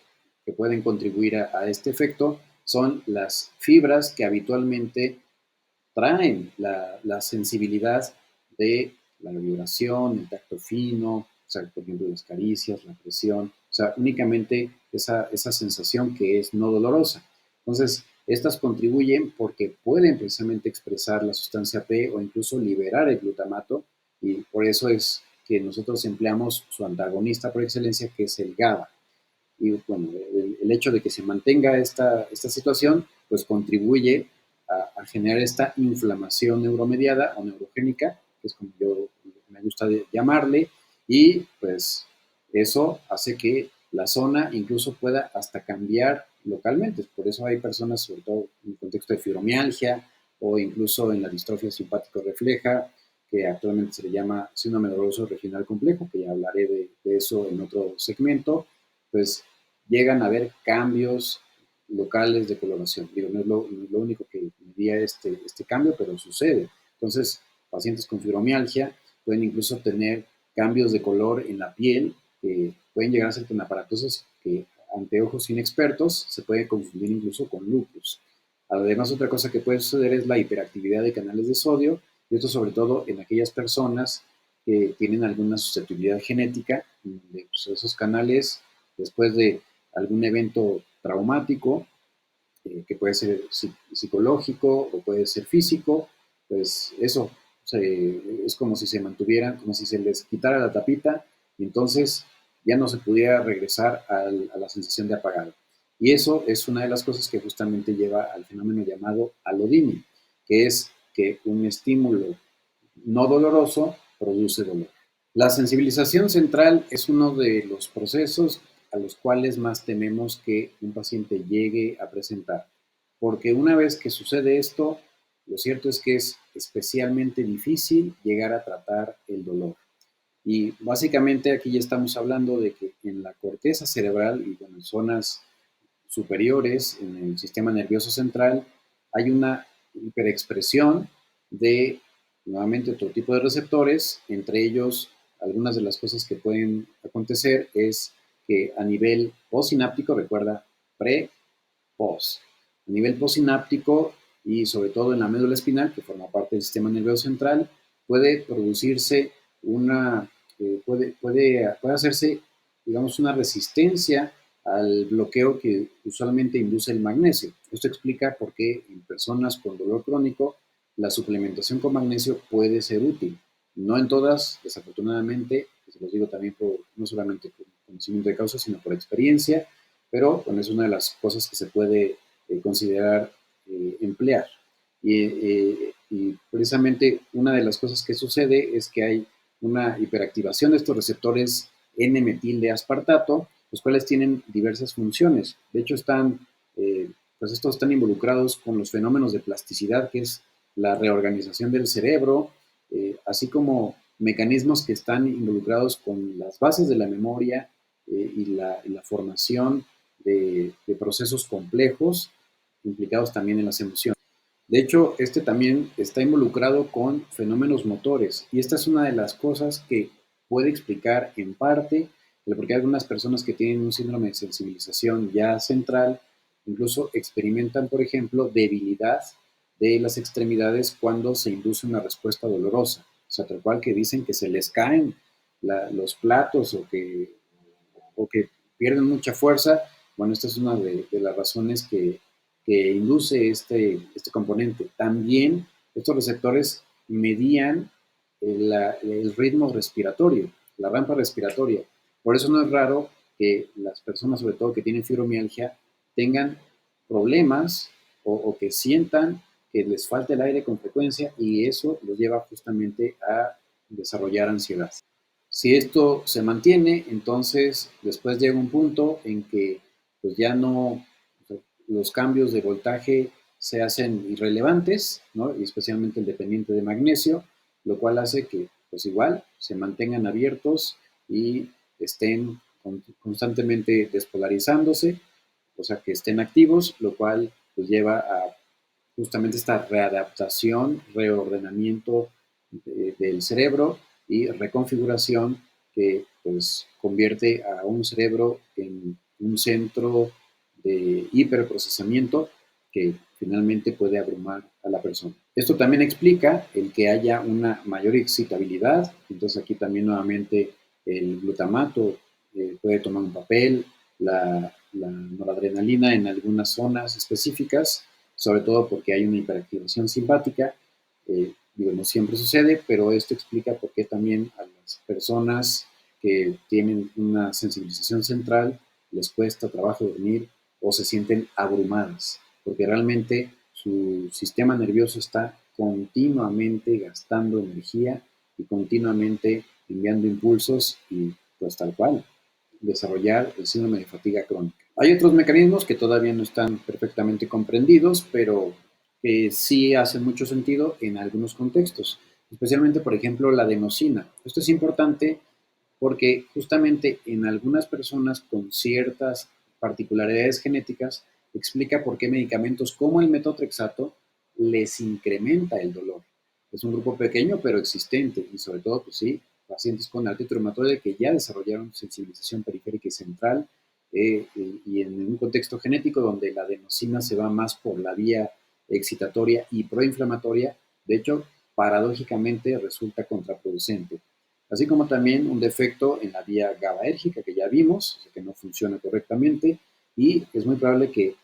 que pueden contribuir a este efecto son las fibras que habitualmente traen la sensibilidad de la vibración, el tacto fino, o sea, por ejemplo, las caricias, la presión, o sea, únicamente esa sensación que es no dolorosa. Entonces, estas contribuyen porque pueden precisamente expresar la sustancia P o incluso liberar el glutamato, y por eso es que nosotros empleamos su antagonista por excelencia, que es el GABA. Y bueno, el hecho de que se mantenga esta situación, pues contribuye a generar esta inflamación neuromediada o neurogénica, que es como yo me gusta llamarle, y pues eso hace que la zona incluso pueda hasta cambiar localmente. Por eso hay personas, sobre todo en el contexto de fibromialgia o incluso en la distrofia simpático refleja, que actualmente se le llama síndrome doloroso regional complejo, que ya hablaré de eso en otro segmento, pues llegan a haber cambios locales de coloración. Digo, no es lo único que medía este cambio, pero sucede. Entonces, pacientes con fibromialgia pueden incluso tener cambios de color en la piel que pueden llegar a ser tan aparatosos que ante ojos inexpertos se puede confundir incluso con lupus. Además, otra cosa que puede suceder es la hiperactividad de canales de sodio, y esto sobre todo en aquellas personas que tienen alguna susceptibilidad genética, de pues, esos canales, después de algún evento traumático, que puede ser psicológico o puede ser físico, pues eso es como si se mantuvieran, como si se les quitara la tapita y entonces ya no se pudiera regresar a la sensación de apagado. Y eso es una de las cosas que justamente lleva al fenómeno llamado alodinia, que es que un estímulo no doloroso produce dolor. La sensibilización central es uno de los procesos a los cuales más tememos que un paciente llegue a presentar, porque una vez que sucede esto, lo cierto es que es especialmente difícil llegar a tratar el dolor. Y básicamente aquí ya estamos hablando de que en la corteza cerebral y en zonas superiores, en el sistema nervioso central, hay una hiperexpresión de, nuevamente, otro tipo de receptores. Entre ellos, algunas de las cosas que pueden acontecer es que a nivel postsináptico, recuerda, pre-post, a nivel postsináptico y sobre todo en la médula espinal, que forma parte del sistema nervioso central, puede producirse puede hacerse, digamos, una resistencia al bloqueo que usualmente induce el magnesio. Esto explica por qué en personas con dolor crónico la suplementación con magnesio puede ser útil. No en todas, desafortunadamente, se los digo también no solamente por conocimiento de causa, sino por experiencia, pero bueno, es una de las cosas que se puede considerar emplear. Y precisamente una de las cosas que sucede es que hay una hiperactivación de estos receptores N-metil de aspartato, los cuales tienen diversas funciones. De hecho, pues estos están involucrados con los fenómenos de plasticidad, que es la reorganización del cerebro, así como mecanismos que están involucrados con las bases de la memoria y la formación de procesos complejos implicados también en las emociones. De hecho, este también está involucrado con fenómenos motores y esta es una de las cosas que puede explicar en parte porque hay algunas personas que tienen un síndrome de sensibilización ya central, incluso experimentan, por ejemplo, debilidad de las extremidades cuando se induce una respuesta dolorosa. O sea, tal cual que dicen que se les caen los platos o que pierden mucha fuerza. Bueno, esta es una de las razones que induce este componente. También estos receptores medían el ritmo respiratorio, la rampa respiratoria. Por eso no es raro que las personas, sobre todo que tienen fibromialgia, tengan problemas o que sientan que les falta el aire con frecuencia y eso los lleva justamente a desarrollar ansiedad. Si esto se mantiene, entonces después llega un punto en que pues ya no, los cambios de voltaje se hacen irrelevantes, ¿no? Y especialmente el dependiente de magnesio, lo cual hace que pues igual se mantengan abiertos y estén constantemente despolarizándose, o sea que estén activos, lo cual pues lleva a justamente esta readaptación, reordenamiento del cerebro y reconfiguración que pues convierte a un cerebro en un centro de hiperprocesamiento que finalmente puede abrumar a la persona. Esto también explica el que haya una mayor excitabilidad, entonces aquí también nuevamente el glutamato puede tomar un papel, la noradrenalina en algunas zonas específicas, sobre todo porque hay una hiperactivación simpática. Digo, no siempre sucede, pero esto explica por qué también a las personas que tienen una sensibilización central les cuesta trabajo dormir o se sienten abrumadas, porque realmente su sistema nervioso está continuamente gastando energía y continuamente enviando impulsos y pues tal cual, desarrollar el síndrome de fatiga crónica. Hay otros mecanismos que todavía no están perfectamente comprendidos, pero que sí hacen mucho sentido en algunos contextos, especialmente, por ejemplo, la adenosina. Esto es importante porque justamente en algunas personas con ciertas particularidades genéticas explica por qué medicamentos como el metotrexato les incrementa el dolor. Es un grupo pequeño pero existente y sobre todo, pues sí, pacientes con artritis reumatoide que ya desarrollaron sensibilización periférica y central y en un contexto genético donde la adenosina se va más por la vía excitatoria y proinflamatoria, de hecho, paradójicamente resulta contraproducente. Así como también un defecto en la vía GABAérgica que ya vimos, o sea, que no funciona correctamente, y es muy probable que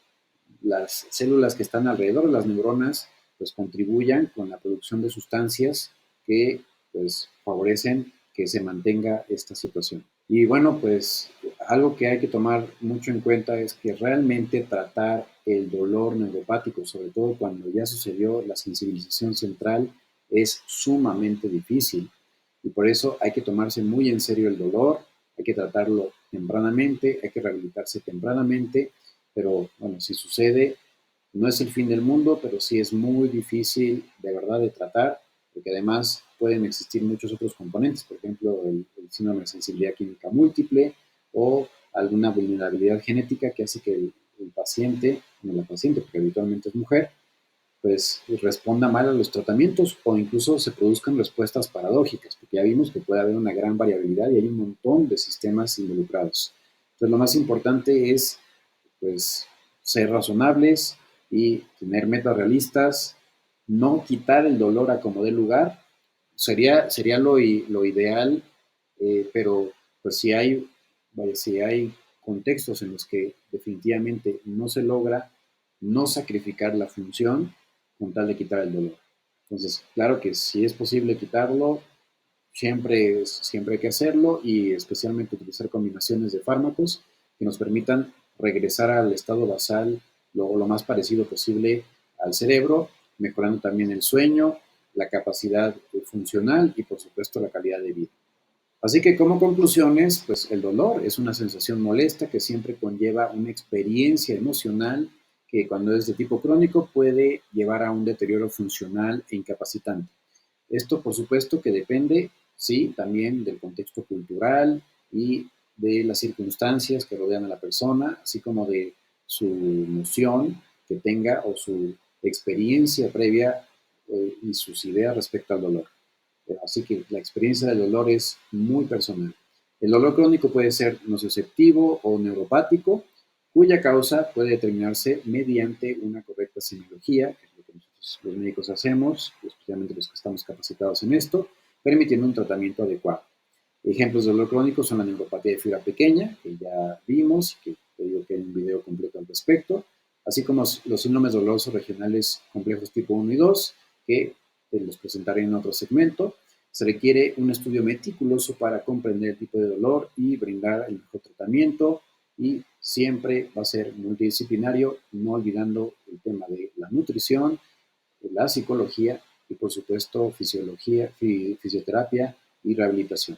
las células que están alrededor de las neuronas pues contribuyan con la producción de sustancias que pues favorecen que se mantenga esta situación. Y bueno, pues algo que hay que tomar mucho en cuenta es que realmente tratar el dolor neuropático, sobre todo cuando ya sucedió la sensibilización central, es sumamente difícil. Y por eso hay que tomarse muy en serio el dolor, hay que tratarlo tempranamente, hay que rehabilitarse tempranamente, pero bueno, si sucede, no es el fin del mundo, pero sí es muy difícil de verdad de tratar, porque además pueden existir muchos otros componentes, por ejemplo, el síndrome de sensibilidad química múltiple o alguna vulnerabilidad genética que hace que el paciente, no la paciente, porque habitualmente es mujer, pues responda mal a los tratamientos o incluso se produzcan respuestas paradójicas, porque ya vimos que puede haber una gran variabilidad y hay un montón de sistemas involucrados. Entonces lo más importante es pues ser razonables y tener metas realistas, no quitar el dolor a como dé lugar, sería lo ideal, pero pues si hay contextos en los que definitivamente no se logra no sacrificar la función con tal de quitar el dolor. Entonces, claro que si es posible quitarlo, siempre hay que hacerlo y especialmente utilizar combinaciones de fármacos que nos permitan regresar al estado basal lo más parecido posible al cerebro, mejorando también el sueño, la capacidad funcional y por supuesto la calidad de vida. Así que como conclusiones, pues el dolor es una sensación molesta que siempre conlleva una experiencia emocional que cuando es de tipo crónico puede llevar a un deterioro funcional e incapacitante. Esto, por supuesto, que depende, sí, también del contexto cultural y de las circunstancias que rodean a la persona, así como de su noción que tenga o su experiencia previa y sus ideas respecto al dolor. Así que la experiencia del dolor es muy personal. El dolor crónico puede ser nociceptivo o neuropático, cuya causa puede determinarse mediante una correcta semiología, que es lo que nosotros los médicos hacemos, especialmente los que estamos capacitados en esto, permitiendo un tratamiento adecuado. Ejemplos de dolor crónico son la neuropatía de fibra pequeña, que ya vimos, que te digo que hay un video completo al respecto, así como los síndromes dolorosos regionales complejos tipo 1 y 2, que te los presentaré en otro segmento. Se requiere un estudio meticuloso para comprender el tipo de dolor y brindar el mejor tratamiento, y siempre va a ser multidisciplinario, no olvidando el tema de la nutrición, la psicología y por supuesto fisioterapia y rehabilitación.